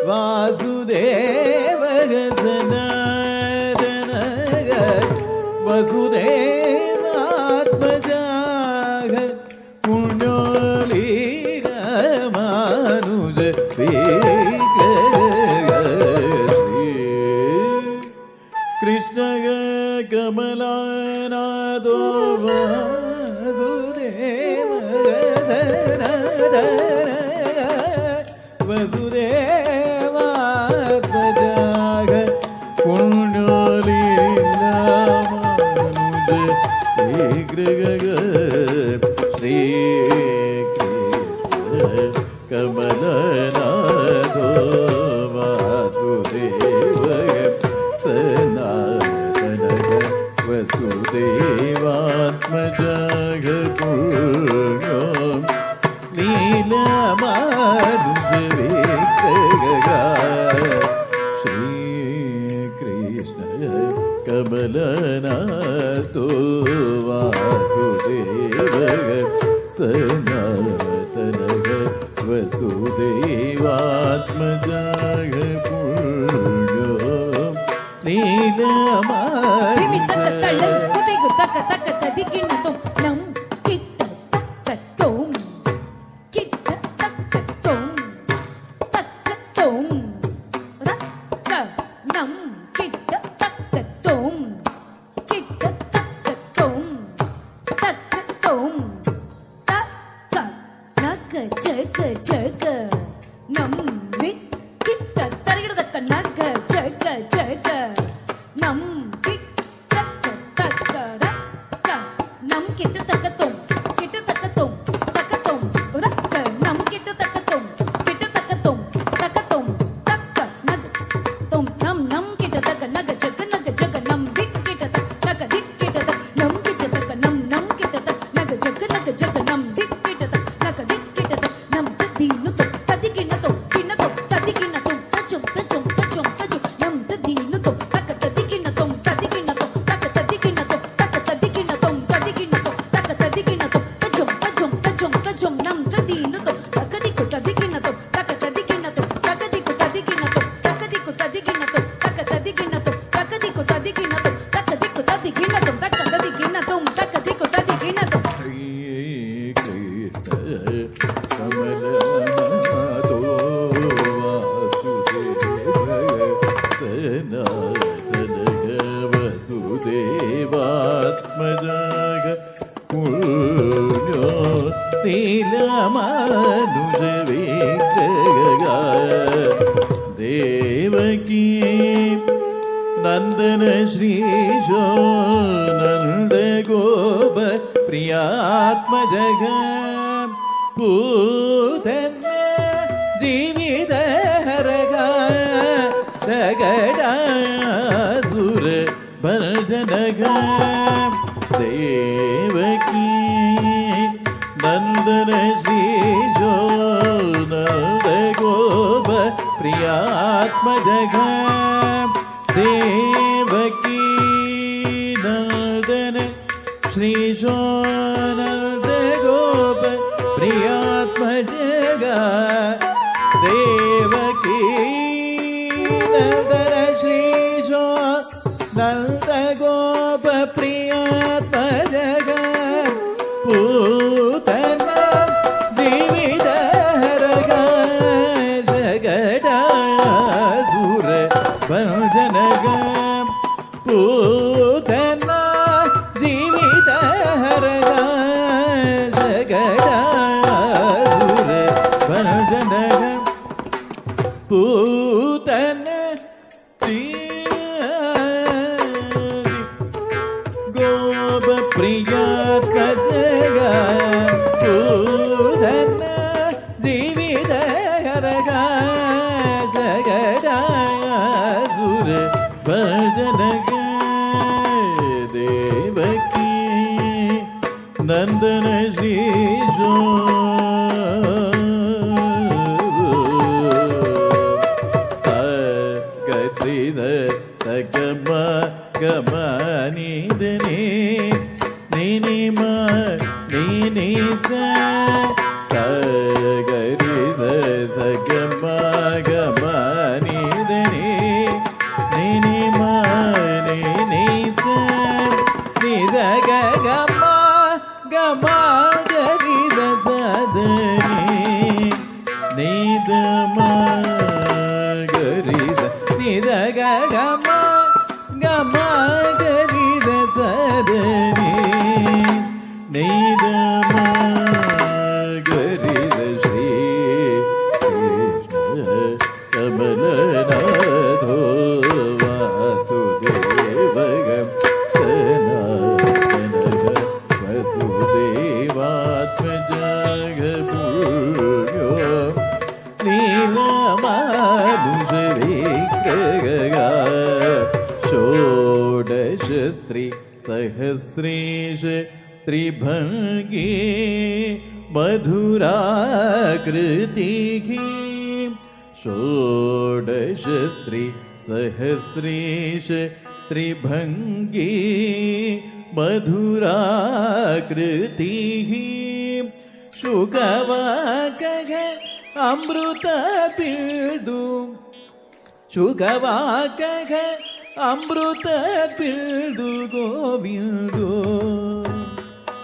वासुदेवः सनातनः वसुदेवात्मजाः पुण्योलीरमानुज कृष्णः कमलानादो वासुदेवः वसुदेवात्मजाः पुण्योलीरमानुज श्रीकृष्ण कमलनाथो वासुदेवः सनातनः वसुदेवात्मजाः पुण्यो लीलामानुजविग्रहः श्रीकृष्ण कमलनाथो वासुदेवः सनातनः वसुदेवात्मजाः पुण्यो திமி தக்க தள்ளை लीलामानुज குதைகு தக்க தக்க ததிகிண்ணதும் நம் கிட்ட தக்கத்தோம் கிட்ட தக்கத்தோம் தக்கத்தோம் தக்க நம் கிட்ட தக்கத்தோம் கிட்ட தக்கத்தோம் தக்கத்தோம் தக்க நக ஜக ஜக நம் கிட்ட தரகிடதக்க நக ஜக ஜக நம் கிட்ட தக்க ரக்க நம் கிட்ட தக்கத்தோம் தக்கத்தோம் ரக்க நம் கிட்ட தக்கத்தோம் தக்கத்தோம் தக்க நக தோம் நம் கிட்ட தக்க நக ஜக நம் திக் கிட்ட தக்க திக் கிட்ட தக்க நம் கிட்ட தக்க நம் கிட்ட தக்க நக ஜக நம் திக் கிட்ட தக்க நக திக் கிட்ட தக்க நம் ததீனு ததிகினதோ கினதோ ததிகினதோ தஜம் நம் ததீனு தக்க ததிகினதோ ததிகினதோ தக்க ததிகினதோ தக்க ததிகினதோ ததிகினதோ தக்க ததிகினதோ தஜம் நம் ததீனு தக்கதிக்கு ததிகினதோ தக்க ததிகினதோ தக்கதிக்கு ததிகினதோ தக்கதிக்கு ததிகினதோ தக்க ததிகினதோ தக்கதிக்கு ததிகினதோ தக்கதிக்கு ததிகினதோ தக்க ததிகினதோ தக்கதிக்கு ததிகினதோ श्रीकृष्ण कमलनाथो वासुदेवः सनातनः वसुदेवात्मजाः पुण्यो लीलामानुजविग्रहः देवकी नंदन श्रीशो नंद गोप प्रियात्मजः पूतन जीवितहरः जगदासुर भजनः देवकी नंदन श्रीशो नंद गोप प्रियात्मजः देवकी नंदन श्रीशो नंद गोप प्रियात्मजः देवकी नंदन श्रीशो नंद गोप प्रियात्मजः पूतन जीवितहरः जगदासुर भजनः पूतन जीवितहरः जगदासुर भजनः पूतन गोप प्रियात्मजः पूतन जीवितहरः जगदासुर भजनः देवकी नंदन श्रीशो गतिद तगम गमनिदने निनिम निनि सगरिद सगम गम कमलनाथो वासुदेवगं सनातनः वसुदेवात्मजगपुर्यो नीलमानुषविग्रहः षोडशस्त्री सहस्रेश त्रिभङ्गे मधुराकृतिः षोडशस्त्री सहस्रेश त्रिभङ्गे मधुराकृतिः शुकवाकः अमृतपिण्डु शुकवाकः अमृतपिण्डु गोविन्दो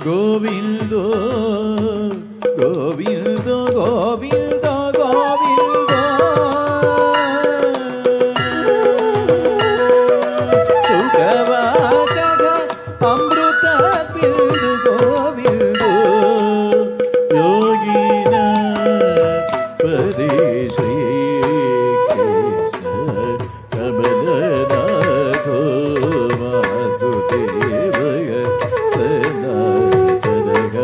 गोविन्दो गोविन्दो गोविन्दो गोविन्दो सुखवाकः अमृतपिण्डु गोविन्दो योगिन पदे श्रीकृष्ण कमलनाथो वासुदेवः सनातनः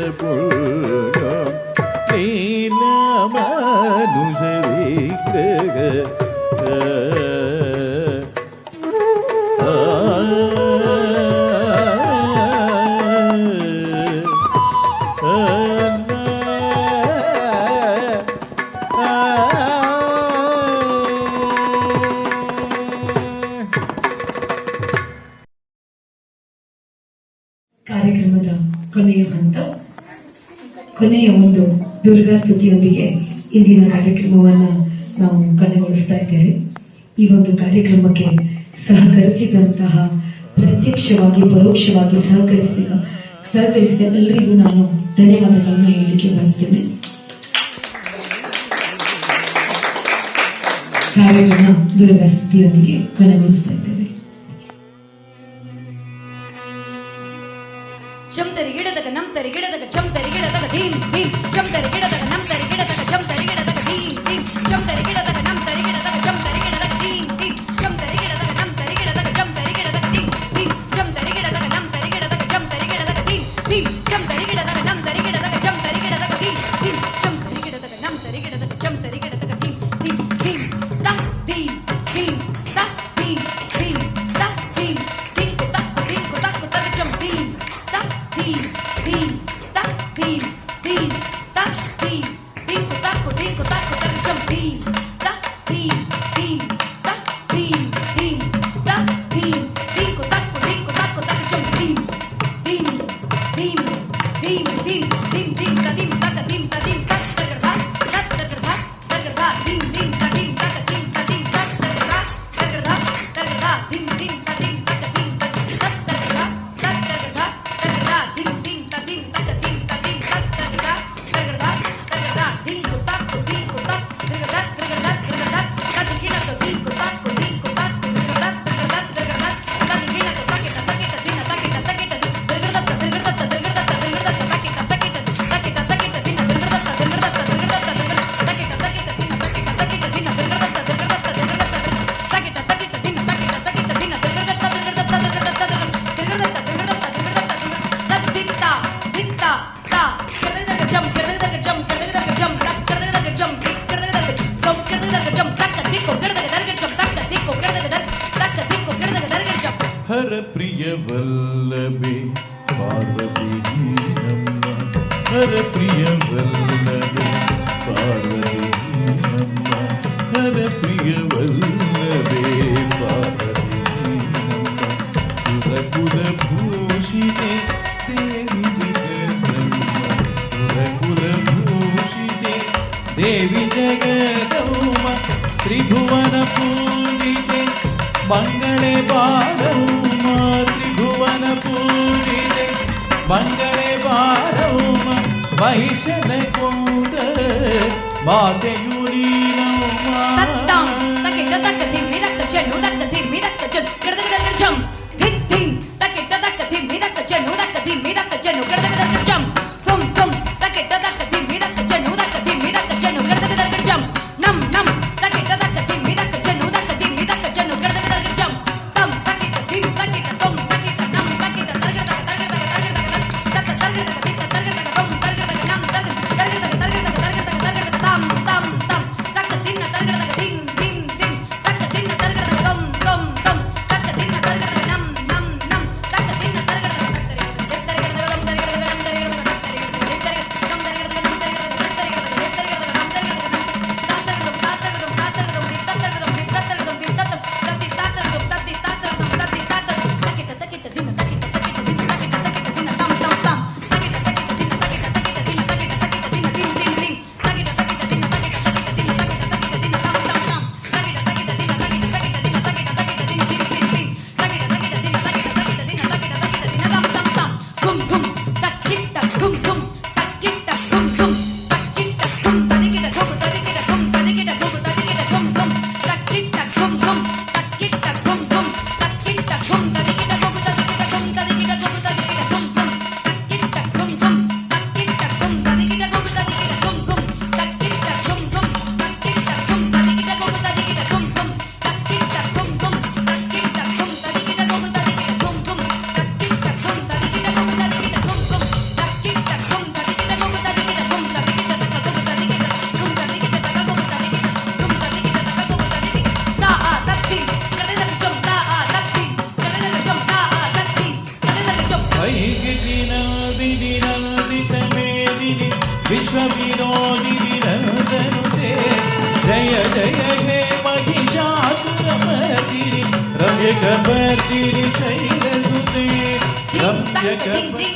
वसुदेवात्मजगपुर्यो नीलमानुषविग्रहः ಕಾರ್ಯಕ್ರಮದ ಕೊನೆಯ ಹಂತ, ಕೊನೆಯ ಒಂದು ದುರ್ಗಾ ಸ್ತುತಿಯೊಂದಿಗೆ ಇಂದಿನ ಕಾರ್ಯಕ್ರಮವನ್ನ ನಾವು ಕೊನೆಗೊಳಿಸ್ತಾ ಇದ್ದೇವೆ. ಈ ಒಂದು ಕಾರ್ಯಕ್ರಮಕ್ಕೆ ಸಹಕರಿಸಿದಂತಹ, ಪ್ರತ್ಯಕ್ಷವಾಗಿ ಪರೋಕ್ಷವಾಗಿ ಸಹಕರಿಸಿದ ಎಲ್ಲರಿಗೂ ನಾನು ಧನ್ಯವಾದಗಳನ್ನು ಹೇಳಲಿಕ್ಕೆ ಬಯಸ್ತೇನೆ. ಕಾರ್ಯಕ್ರಮ ದುರ್ಗಾ ಸ್ತುತಿಯೊಂದಿಗೆ ಕೊನೆಗೊಳಿಸ್ತಾ ಇದ್ದೇವೆ. ಜಂ ತರಿ ಗಿಡದಾಗ ನಮ್ ತರಿ ಗಿಡದಾಗ ಜಂ ತರಿ ಗಿಡದಾಗ ಧೀಮ್ ಧೀಮ್ ಜಂ ತರಿ ಗಿಡದಾಗ ನಮ್ ತರಿ ಗಿಡದಾಗ ಜಂ ತರಿ ಗಿಡದಾಗ ಧೀಮ್ ಧೀಮ್ ಜಂ ತರಿ ಗಿಡದಾಗ ನಮ್ ತರಿ ಗಿಡದಾಗ ಜಂ ತರಿ ಗಿಡದಾಗ ಧೀಮ್ ಧೀಮ್ ಜಂ ತರಿ ಗಿಡದಾಗ ನಮ್ ತರಿ ಗಿಡದಾಗ ಜಂ ತರಿ ಗಿಡದಾಗ ಧೀಮ್ ಧೀಮ್ ಜಂ ತರಿ ಗಿಡದಾಗ ನಮ್ ತರಿ ಗಿಡದಾಗ ಜಂ ತರಿ ಗಿಡದಾಗ ಧೀಮ್ ಧೀಮ್ ಜಂ ತರಿ ಗಿಡದಾಗ ನಮ್ ತರಿ ಗಿಡದಾಗ ಜಂ ತರಿ ಗಿಡದಾಗ ಧೀಮ್ ಧೀಮ್ ಜಂ ತರಿ ಗಿಡದಾಗ ನಮ್ ತರಿ ಗಿಡದಾಗ ಜಂ ತರಿ ಗಿಡದಾಗ ಧೀಮ್ ಧೀಮ್ ಧೀಮ್ ತಾ ಧೀಮ್ ಧೀಮ್ ತಾ ಧೀಮ್ ಧೀಮ್ ತಾ ಧೀಮ್ ಧೀಮ್ ತಾ ಧೀಮ್ ತಾ ತಾ ಜಂ ಧೀಮ್ ತಾ ಧೀಮ್ ಧೀಮ್ ತಾ ಧೀಮ್ ಧೀಮ್ ತಾ ಧೀಮ್ ಧೀಮ್ ತಾ ಧೀಮ್ ತಾ ಜಂ ಧೀಮ್ ತಾ ಧೀಮ್ ಧೀಮ್ ತಾ ಧೀಮ್ ಧೀಮ್ ತಾ ಧೀಮ್ ಧೀಮ್ ತಾ ಜಂ ಧೀಮ್ ಧೀಮ್ ಧೀಮ್ ಧೀಮ್ ಧೀಮ್ ಧೀಮ್ ಧೀಮ್ ತಾ ಧೀಮ್ ತಾ ಧೀಮ್ ತಾ ಧೀಮ್ ತಾ ತಗರ್ಧಾ ತಗರ್ಧಾ ತಗರ್ಧಾ ಧೀಮ್ ಧೀಮ್ ತಾ ಧೀಮ್ ತಾ ಧೀಮ್ ತಾ ಧೀಮ್ ತಾ ತಗರ್ಧಾ ತಗರ್ಧಾ ತಗರ್ಧಾ ಧೀಮ್ ಧೀಮ್ ತಾ ಧೀಮ್ ತಾ ಧೀಮ್ ತಾ ತಗರ್ಧಾ ತಗರ್ಧಾ ತಗರ್ಧಾ ಧೀಮ್ ಧೀಮ್ ತಾ ಧೀಮ್ ತಾ ಧೀಮ್ ತಾ ಧೀಮ್ ತಾ ತಗರ್ಧಾ ತಗರ್ಧಾ ತಗರ್ಧಾ ಧೀಮ್ ತಾ ಧೀಮ್ ತಾ ತಗರ್ಧಾ ತಗರ್ಧಾ ತಗರ್ಧಾ ತಾ ಧೀಮ್ ತಾ ಧೀಮ್ ತಾ ಧೀಮ್ ತಾ ತಗರ್ಧಾ ತಗರ್ಧಾ ತಗರ್ಧಾ ತಾ ಧೀಮ್ ತಾ ತಗರ್ಧಾ ತಗರ್ಧಾ ಧೀಮ್ ತಗರ್ಧಾ ತಗರ್ಧಾ ತಗರ್ಧಾ ತಗರ್ಧಾ हर प्रिय वल्लभे पार्वती नम्म हर प्रिय वल्लभे पार्वती नम्म हर प्रिय वल्लभे पार्वती नम्म सुरकुल भूषिते देवी जगदम्ब सुरकुल भूषिते देवी जगदम्ब त्रिभुवन पूजिते मंगले बारौम त्रिभुवन पूजिते मंगले बारौम वैशन कोड मातेयुरी ತತ್ತಾಂ ತಕಿಟ ತಕ್ಕ ಧಿಮ್ಮಿ ದಕ್ಕ ಚೆನ್ನು ದಕ್ಕ ಧಿಮ್ಮಿ ದಕ್ಕ ಚೆನ್ನು ಗಡದಗಡ ಜಂ ಧಿಕ್ ಧಿಮ್ ತಕಿಟ ದಕ್ಕ ಧಿಮ್ಮಿ ದಕ್ಕ ಚೆನ್ನು ದಕ್ಕ ಧಿಮ್ಮಿ ದಕ್ಕ ಚೆನ್ನು ಗಡದಗಡ ಜಂ ತುಂ ತುಂ ತಕಿಟ ದಕ್ಕ ಧಿಮ್ಮಿ ದಕ್ಕ ಚೆನ್ನು ದಕ್ಕ ಧಿಮ್ಮಿ ದಕ್ಕ ರಮ್ಯಕಪರ್ದಿನಿ ಶೈಲಸುತೆ ರಮ್ಯಕಪರ್ದಿನಿ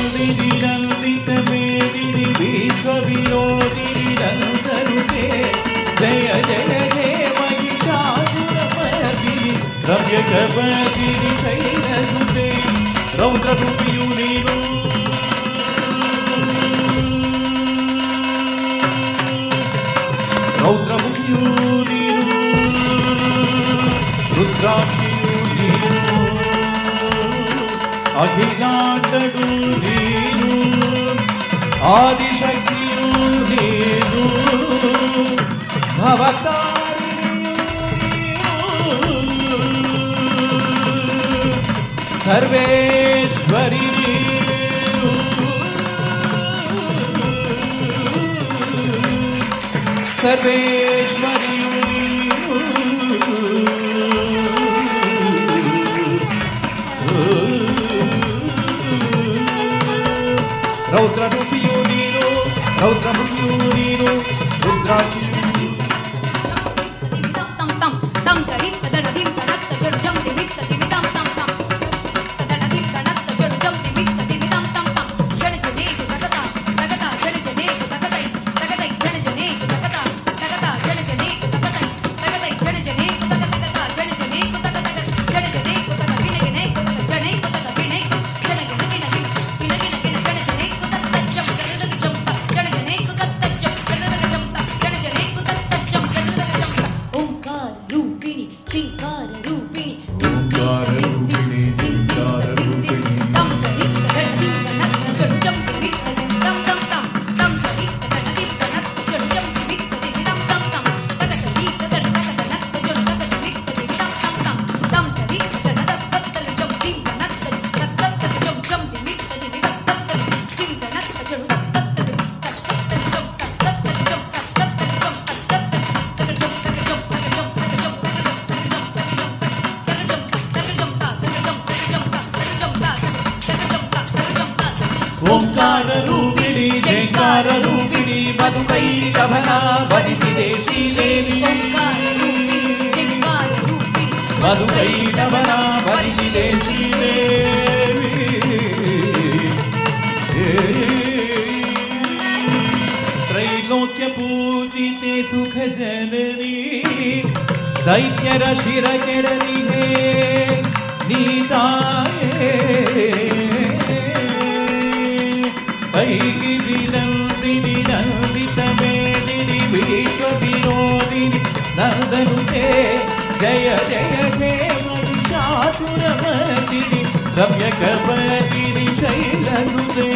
ಐಗಿರಿನಂದಿತ ಮೇದಿನಿ ವಿಶ್ವ ವಿರೋಧಿನಿ ನಂತರುತೆ ಜಯ ಜಯ ಜಯ ಮಹಿಷಾಸುರಮರ್ದಿನಿ ರಮ್ಯಕಪರ್ದಿನಿ ಶೈಲಸುತೆ ರೌದ್ರರೂಪಿಯು ನೀನು ರೌದ್ರಮುಖಿಯು ನೀನು ರುದ್ರಾಕ್ಷಿಯು ನೀನು ಅಖಿಲಾಂಡಡು ನೀನು ಆದಿಶಕ್ತಿಯು ನೀನು ಭವತಾರಿಣಿಯು ನೀನು ಸರ್ವೇಶ್ವರಿ ನೀನು ಸರ್ವೇಶ್ವರಿಯು ರೌದ್ರಮುಖಿಯು ನೀನು ರೌದ್ರಮುಖಿಯು ನೀನು ರುದ್ರಾಕ್ಷಿಯು ಓಂಕಾರ ರೂಪಿಣಿ ಜಯಕಾರ ರೂಪಿಣಿ ಮಧುಕೈ ಕಭನ ಭಜಿಸಿದೆ ಶ್ರೀದೇವಿ ಮಧುಕೈ ಕಭನ ಭಜಿಸಿದೆ ಶ್ರೀದೇವಿ ತ್ರೈಲೋಕ್ಯ ಪೂಜಿತೆ ಸುಖ ಜನನಿ ದೈತ್ಯರ ಶಿರ ಕೆಡಲಿಗೆ ನೀತಾಯೇ ಐಗಿರಿನಂದಿನಿ ನಂದಿತ ಮೇದಿನಿ ವಿಶ್ವ ವಿರೋಧಿನಿ ನಂದನುತೆ ಜಯ ಜಯ ಜಯ ಮಹಿಷಾಸುರಮರ್ದಿನಿ ರಮ್ಯಕಪರ್ದಿನಿ ಶೈಲಸುತೆ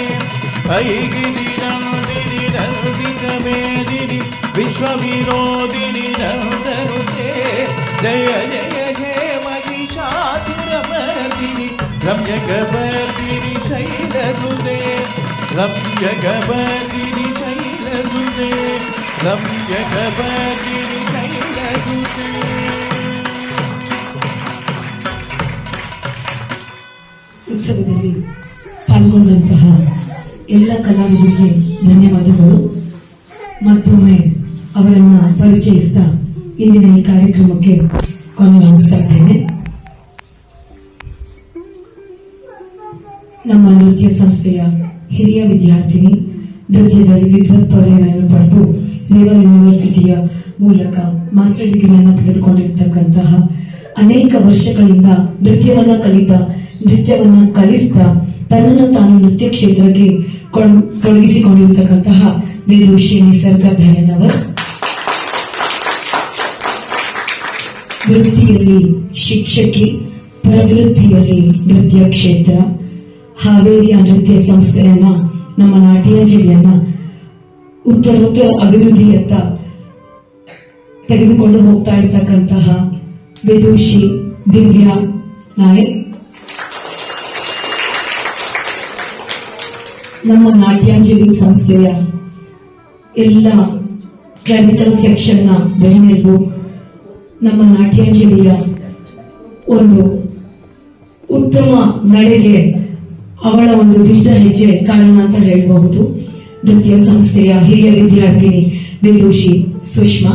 ಐಗಿರಿನಂದಿನಿ ನಂದಿತ ಮೇದಿನಿ ವಿಶ್ವ ವಿರೋಧಿನಿ ನಂದನುತೆ ಜಯ ಜಯ ಜಯ ಮಹಿಷಾಸುರಮರ್ದಿನಿ ರಮ್ಯಕಪರ್ದಿನಿ ಶೈಲಸುತೆ ರಮ್ಯಕಪರ್ದಿನಿ ಶೈಲಸುತೆ ರಮ್ಯಕಪರ್ದಿನಿ ಶೈಲಸುತೆ. ಉತ್ಸವದಲ್ಲಿ ಪಾಲ್ಗೊಂಡಂತಹ ಎಲ್ಲ ಕಲಾವಿದರಿಗೆ ಧನ್ಯವಾದಗಳು. ಮತ್ತೊಮ್ಮೆ ಅವರನ್ನು ಪರಿಚಯಿಸ್ತಾ ಇಂದಿನ ಈ ಕಾರ್ಯಕ್ರಮಕ್ಕೆ ಕೊನೆಗಾಣಿಸ್ತಾ ಇದ್ದೇನೆ. ನಮ್ಮ ನೃತ್ಯ ಸಂಸ್ಥೆಯ ಹಿರಿಯ ವಿದ್ಯಾರ್ಥಿನಿ, ನೃತ್ಯದಲ್ಲಿ ವಿದ್ವತ್ ಪದವಿಯನ್ನು ಪಡೆದು ರೇವಾ ಯೂನಿವರ್ಸಿಟಿಯ ಮೂಲಕ ಮಾಸ್ಟರ್ ಡಿಗ್ರಿಯನ್ನು ತೆಗೆದುಕೊಂಡಿರ್ತಕ್ಕಂತಹ, ಅನೇಕ ವರ್ಷಗಳಿಂದ ನೃತ್ಯವನ್ನ ಕಲಿಸ್ತಾ ತನ್ನನ್ನು ತಾನು ನೃತ್ಯ ಕ್ಷೇತ್ರಕ್ಕೆ ತೊಡಗಿಸಿಕೊಂಡಿರ್ತಕ್ಕಂತಹ ವಿದುಷಿ ನಿಸರ್ಗಧಯನವರ್. ವೃತ್ತಿಯಲ್ಲಿ ಶಿಕ್ಷಕಿ, ಪ್ರವೃತ್ತಿಯಲ್ಲಿ ನೃತ್ಯ ಕ್ಷೇತ್ರ. ಹಾವೇರಿಯ ನೃತ್ಯ ಸಂಸ್ಥೆಯನ್ನ, ನಮ್ಮ ನಾಟ್ಯಾಂಜಲಿಯನ್ನ ಉತ್ತರೋತ್ತರ ಅಭಿವೃದ್ಧಿಯತ್ತ ತೆಗೆದುಕೊಂಡು ಹೋಗ್ತಾ ಇರ್ತಕ್ಕಂತಹ ವಿದುಷಿ, ದಿವ್ಯಾ ನಾಯಕ್, ನಮ್ಮ ನಾಟ್ಯಾಂಜಲಿ ಸಂಸ್ಥೆಯ ಎಲ್ಲ ಕ್ಲರಿಕಲ್ ಸೆಕ್ಷನ್ನ ಬೆನ್ನೆಲುಬು, ನಮ್ಮ ನಾಟ್ಯಾಂಜಲಿಯ ಒಂದು ಉತ್ತಮ ನಡೆಗೆ ಅವಳ ಒಂದು ದಿಟ್ಟ ಹೆಜ್ಜೆ ಕಾರಣ ಅಂತ ಹೇಳಬಹುದು. ನೃತ್ಯ ಸಂಸ್ಥೆಯ ಹಿರಿಯ ವಿದ್ಯಾರ್ಥಿನಿ ವಿದೂಷಿ ಸುಷ್ಮಾ,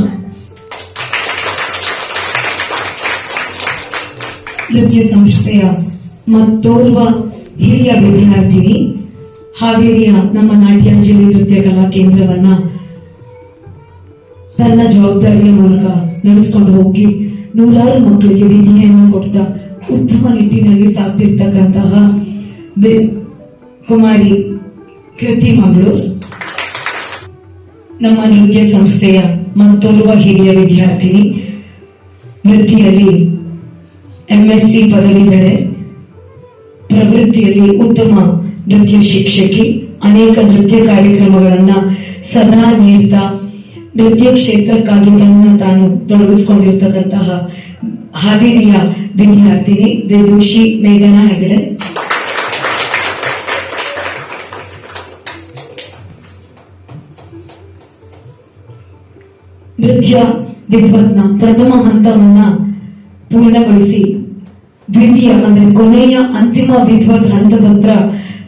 ನೃತ್ಯ ಸಂಸ್ಥೆಯ ಮತ್ತೋರ್ವ ಹಿರಿಯ ವಿದ್ಯಾರ್ಥಿನಿ, ಹಾವೇರಿಯ ನಮ್ಮ ನಾಟ್ಯಾಂಜಲಿ ನೃತ್ಯ ಕಲಾ ಕೇಂದ್ರವನ್ನ ತನ್ನ ಜವಾಬ್ದಾರಿಯ ಮೂಲಕ ನಡೆಸಿಕೊಂಡು ಹೋಗಿ ನೂರಾರು ಮಕ್ಕಳಿಗೆ ವಿದ್ಯೆಯನ್ನು ಕೊಡ್ತಾ ಉತ್ತಮ ನಿಟ್ಟಿನಲ್ಲಿ ಸಾಕ್ತಿರ್ತಕ್ಕಂತಹ ಕುಮಾರಿ ಕೃತಿ ಮಗಳು, ನಮ್ಮ ನೃತ್ಯ ಸಂಸ್ಥೆಯ ಮತ್ತೋರ್ವ ಹಿರಿಯ ವಿದ್ಯಾರ್ಥಿನಿ, ವೃತ್ತಿಯಲ್ಲಿ MSc ಪದವೀಧರೆ, ಪ್ರವೃತ್ತಿಯಲ್ಲಿ ಉತ್ತಮ ನೃತ್ಯ ಶಿಕ್ಷಕಿ, ಅನೇಕ ನೃತ್ಯ ಕಾರ್ಯಕ್ರಮಗಳನ್ನ ಸದಾ ನೀಡ್ತಾ ನೃತ್ಯ ಕ್ಷೇತ್ರಕ್ಕಾಗಿ ತನ್ನ ತಾನು ತೊಡಗಿಸಿಕೊಂಡಿರ್ತಕ್ಕಂತಹ ಹಾವೇರಿಯ ವಿದ್ಯಾರ್ಥಿನಿ ವಿದೂಷಿ ಮೇಘನಾ ಹೆಗಡೆ. ನೃತ್ಯ ವಿದ್ವತ್ನ ಪ್ರಥಮ ಹಂತವನ್ನ ಪೂರ್ಣಗೊಳಿಸಿ ದ್ವಿತೀಯ ಅಂದ್ರೆ ಕೊನೆಯ ಅಂತಿಮ ವಿದ್ವತ್ ಹಂತದತ್ರ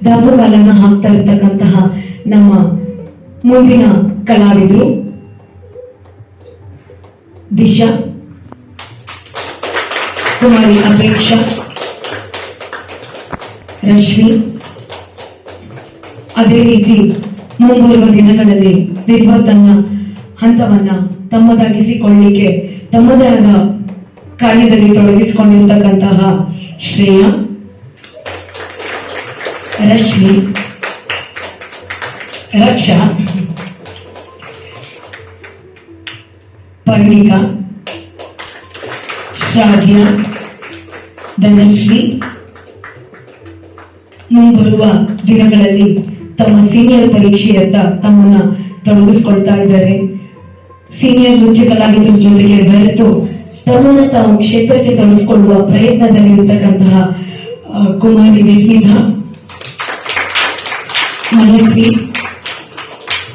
ದಾಪುಗಾಲನ್ನ ಹಾಕ್ತಾ ಇರ್ತಕ್ಕಂತಹ ನಮ್ಮ ಮುಂದಿನ ಕಲಾವಿದರು ದಿಶಾ, ಕುಮಾರಿ ಅಪೇಕ್ಷಾ, ರಶ್ಮಿ. ಅದೇ ರೀತಿ ಮುಂಬರುವ ದಿನಗಳಲ್ಲಿ ವಿದ್ವತ್ತನ್ನ ಹಂತವನ್ನ ತಮ್ಮದಾಗಿಸಿಕೊಳ್ಳಲಿಕ್ಕೆ ತಮ್ಮದೇ ಆದ ಕಾರ್ಯದಲ್ಲಿ ತೊಡಗಿಸಿಕೊಂಡಿರ್ತಕ್ಕಂತಹ ಶ್ರೇಯಾ, ರಶ್ಮಿ, ರಕ್ಷಾ, ಪರ್ಣಿಕಾ, ಶ್ರಾವ್ಯ, ಧನಶ್ರೀ ಮುಂಬರುವ ದಿನಗಳಲ್ಲಿ ತಮ್ಮ ಸೀನಿಯರ್ ಪರೀಕ್ಷೆಯತ್ತ ತಮ್ಮನ್ನ ತೊಡಗಿಸಿಕೊಳ್ತಾ ಇದ್ದಾರೆ. ಸೀನಿಯರ್ ನೃತ್ಯ ಕಲಾವಿದರ ಜೊತೆಗೆ ಬೆರೆತು ತಮ್ಮನ್ನು ತಾವು ಕ್ಷೇತ್ರಕ್ಕೆ ತೊಡಗಿಸಿಕೊಳ್ಳುವ ಪ್ರಯತ್ನದಲ್ಲಿರತಕ್ಕಂತಹ ಕುಮಾರಿ ವಿಸ್ಮಿತಾ, ಮನಸ್ವಿ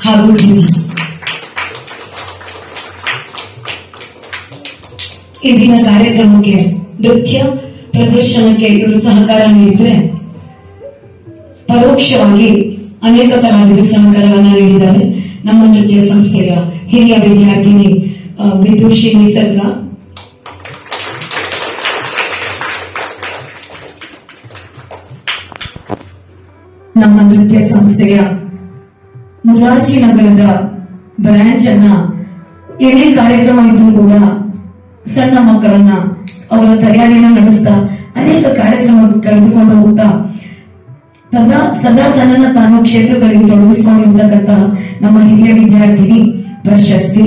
ಹಾಗೂ ಗಿರಿ. ಇಂದಿನ ಕಾರ್ಯಕ್ರಮಕ್ಕೆ ನೃತ್ಯ ಪ್ರದರ್ಶನಕ್ಕೆ ಇವರು ಸಹಕಾರ ನೀಡಿದ್ರೆ ಪರೋಕ್ಷವಾಗಿ ಅನೇಕ ಕಲಾವಿದರು ಸಹಕಾರವನ್ನ ನೀಡಿದ್ದಾರೆ. ನಮ್ಮ ನೃತ್ಯ ಸಂಸ್ಥೆಯ ಹಿರಿಯ ವಿದ್ಯಾರ್ಥಿನಿ ವಿದೂಷಿ ನಿಸರ್ಗ, ನಮ್ಮ ನೃತ್ಯ ಸಂಸ್ಥೆಯ ಮುರಾರ್ಜಿ ನಗರದ ಬ್ರಾಂಚ್ ಅನ್ನ ಏನೇ ಕಾರ್ಯಕ್ರಮ ಇದ್ರೂ ಕೂಡ ಸಣ್ಣ ಮಕ್ಕಳನ್ನ ಅವರ ತಯಾರಿನ ನಡೆಸ್ತಾ ಅನೇಕ ಕಾರ್ಯಕ್ರಮ ಕಳೆದುಕೊಂಡು ಹೋಗ್ತಾ ಸದಾ ತನ್ನನ್ನ ತಾನು ಕ್ಷೇತ್ರದಲ್ಲಿ ತೊಡಗಿಸಿಕೊಂಡಿರ್ತಕ್ಕಂತಹ ನಮ್ಮ ಹಿರಿಯ ವಿದ್ಯಾರ್ಥಿನಿ ಪ್ರಶಸ್ತಿ,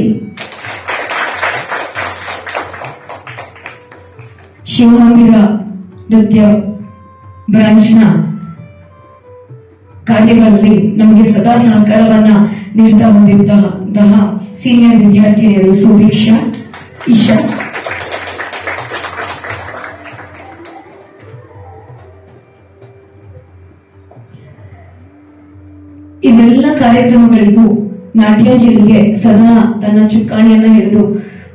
ಶಿವಮಂದಿರ ನೃತ್ಯ ಬ್ರಾಂಚ್ನ ಕಾರ್ಯಗಳಲ್ಲಿ ನಮಗೆ ಸದಾ ಸಹಕಾರವನ್ನ ನೀಡ್ತಾ ಬಂದಿದ್ದಂತಹ ಸೀನಿಯರ್ ವಿದ್ಯಾರ್ಥಿನಿಯರು ಸುಭೀಕ್ಷಾ, ಈಶಾ, ಇವೆಲ್ಲ ಕಾರ್ಯಕ್ರಮಗಳಿಗೂ ನಾಟ್ಯಾಂಜಲಿಗೆ ಸದಾ ತನ್ನ ಚುಕ್ಕಾಣಿಯನ್ನ ಹಿಡಿದು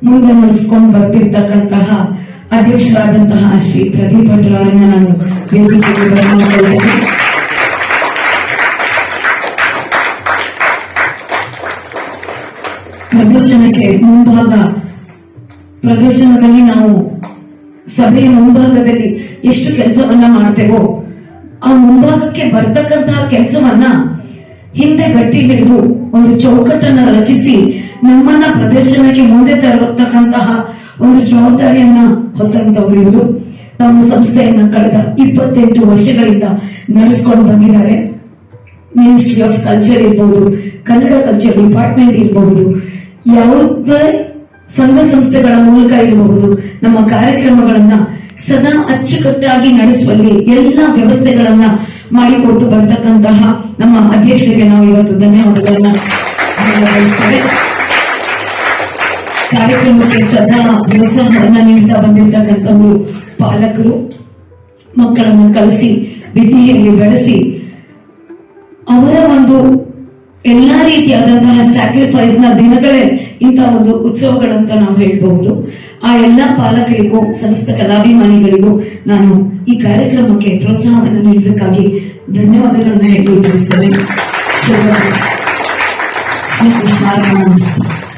ಮುಂದೆ ನಡೆಸಿಕೊಂಡು ಬರ್ತಿರ್ತಕ್ಕಂತಹ ಅಧ್ಯಕ್ಷರಾದಂತಹ ಶ್ರೀ ಪ್ರದೀಪ್ ಭಟ್ರವರನ್ನ ನಾನು ವೇದಿಕೆಗೆ ಬರಮಾಡಿಕೊಳ್ಳುತ್ತೇನೆ. ಪ್ರದರ್ಶನಕ್ಕೆ ಮುಂಭಾಗ, ಪ್ರದರ್ಶನದಲ್ಲಿ ನಾವು ಸಭೆಯ ಮುಂಭಾಗದಲ್ಲಿ ಎಷ್ಟು ಕೆಲಸವನ್ನ ಮಾಡ್ತೇವೋ ಆ ಮುಂಭಾಗಕ್ಕೆ ಬರ್ತಕ್ಕಂತಹ ಕೆಲಸವನ್ನ ಹಿಂದೆ ಗಟ್ಟಿ ಹಿಡಿದು ಒಂದು ಚೌಕಟ್ಟನ್ನ ರಚಿಸಿ ನಮ್ಮನ್ನ ಪ್ರದರ್ಶನಕ್ಕೆ ಮುಂದೆ ತರತಕ್ಕಂತಹ ಒಂದು ಜವಾಬ್ದಾರಿಯನ್ನ ಹೊತ್ತಂತವರು ಇವರು. ತಮ್ಮ ಸಂಸ್ಥೆಯನ್ನ ಕಳೆದ 28 ವರ್ಷಗಳಿಂದ ನಡೆಸಿಕೊಂಡು ಬಂದಿದ್ದಾರೆ. ಮಿನಿಸ್ಟ್ರಿ ಆಫ್ ಕಲ್ಚರ್ ಇರಬಹುದು, ಕನ್ನಡ ಕಲ್ಚರ್ ಡಿಪಾರ್ಟ್ಮೆಂಟ್ ಇರಬಹುದು, ಯಾವುದೇ ಸಂಘ ಸಂಸ್ಥೆಗಳ ಮೂಲಕ ಇರಬಹುದು, ನಮ್ಮ ಕಾರ್ಯಕ್ರಮಗಳನ್ನ ಸದಾ ಅಚ್ಚುಕಟ್ಟಾಗಿ ನಡೆಸುವಲ್ಲಿ ಎಲ್ಲ ವ್ಯವಸ್ಥೆಗಳನ್ನ ಮಾಡಿಕೊಡ್ತು ಬರ್ತಕ್ಕಂತಹ ನಮ್ಮ ಅಧ್ಯಕ್ಷರಿಗೆ ನಾವು ಇವತ್ತು ಧನ್ಯವಾದಗಳನ್ನ ಬಯಸ್ತೇವೆ. ಕಾರ್ಯಕ್ರಮಕ್ಕೆ ಸದಾ ಪ್ರೋತ್ಸಾಹವನ್ನ ನೀಡ್ತಾ ಬಂದಿರ್ತಕ್ಕಂಥವರು ಪಾಲಕರು, ಮಕ್ಕಳನ್ನು ಕಳಿಸಿ ವಿಧಿಯಲ್ಲಿ ಬೆಳೆಸಿ ಅವರ ಒಂದು ಎಲ್ಲಾ ರೀತಿಯಾದಂತಹ ಸ್ಯಾಕ್ರಿಫೈಸ್ ನ ದಿನಗಳೇ ಇಂಥ ಒಂದು ಉತ್ಸವಗಳಂತ ನಾವು ಹೇಳ್ಬಹುದು. ಆ ಎಲ್ಲಾ ಪಾಲಕರಿಗೂ ಸಮಸ್ತ ಕಲಾಭಿಮಾನಿಗಳಿಗೂ ನಾನು ಈ ಕಾರ್ಯಕ್ರಮಕ್ಕೆ ಪ್ರೋತ್ಸಾಹವನ್ನು ನೀಡುವುದಕ್ಕಾಗಿ ಧನ್ಯವಾದಗಳನ್ನು ಹೇಳಿ ತಿಳಿಸ್ತೇನೆ. ಶ್ರೀ ಕೃಷ್ಣ.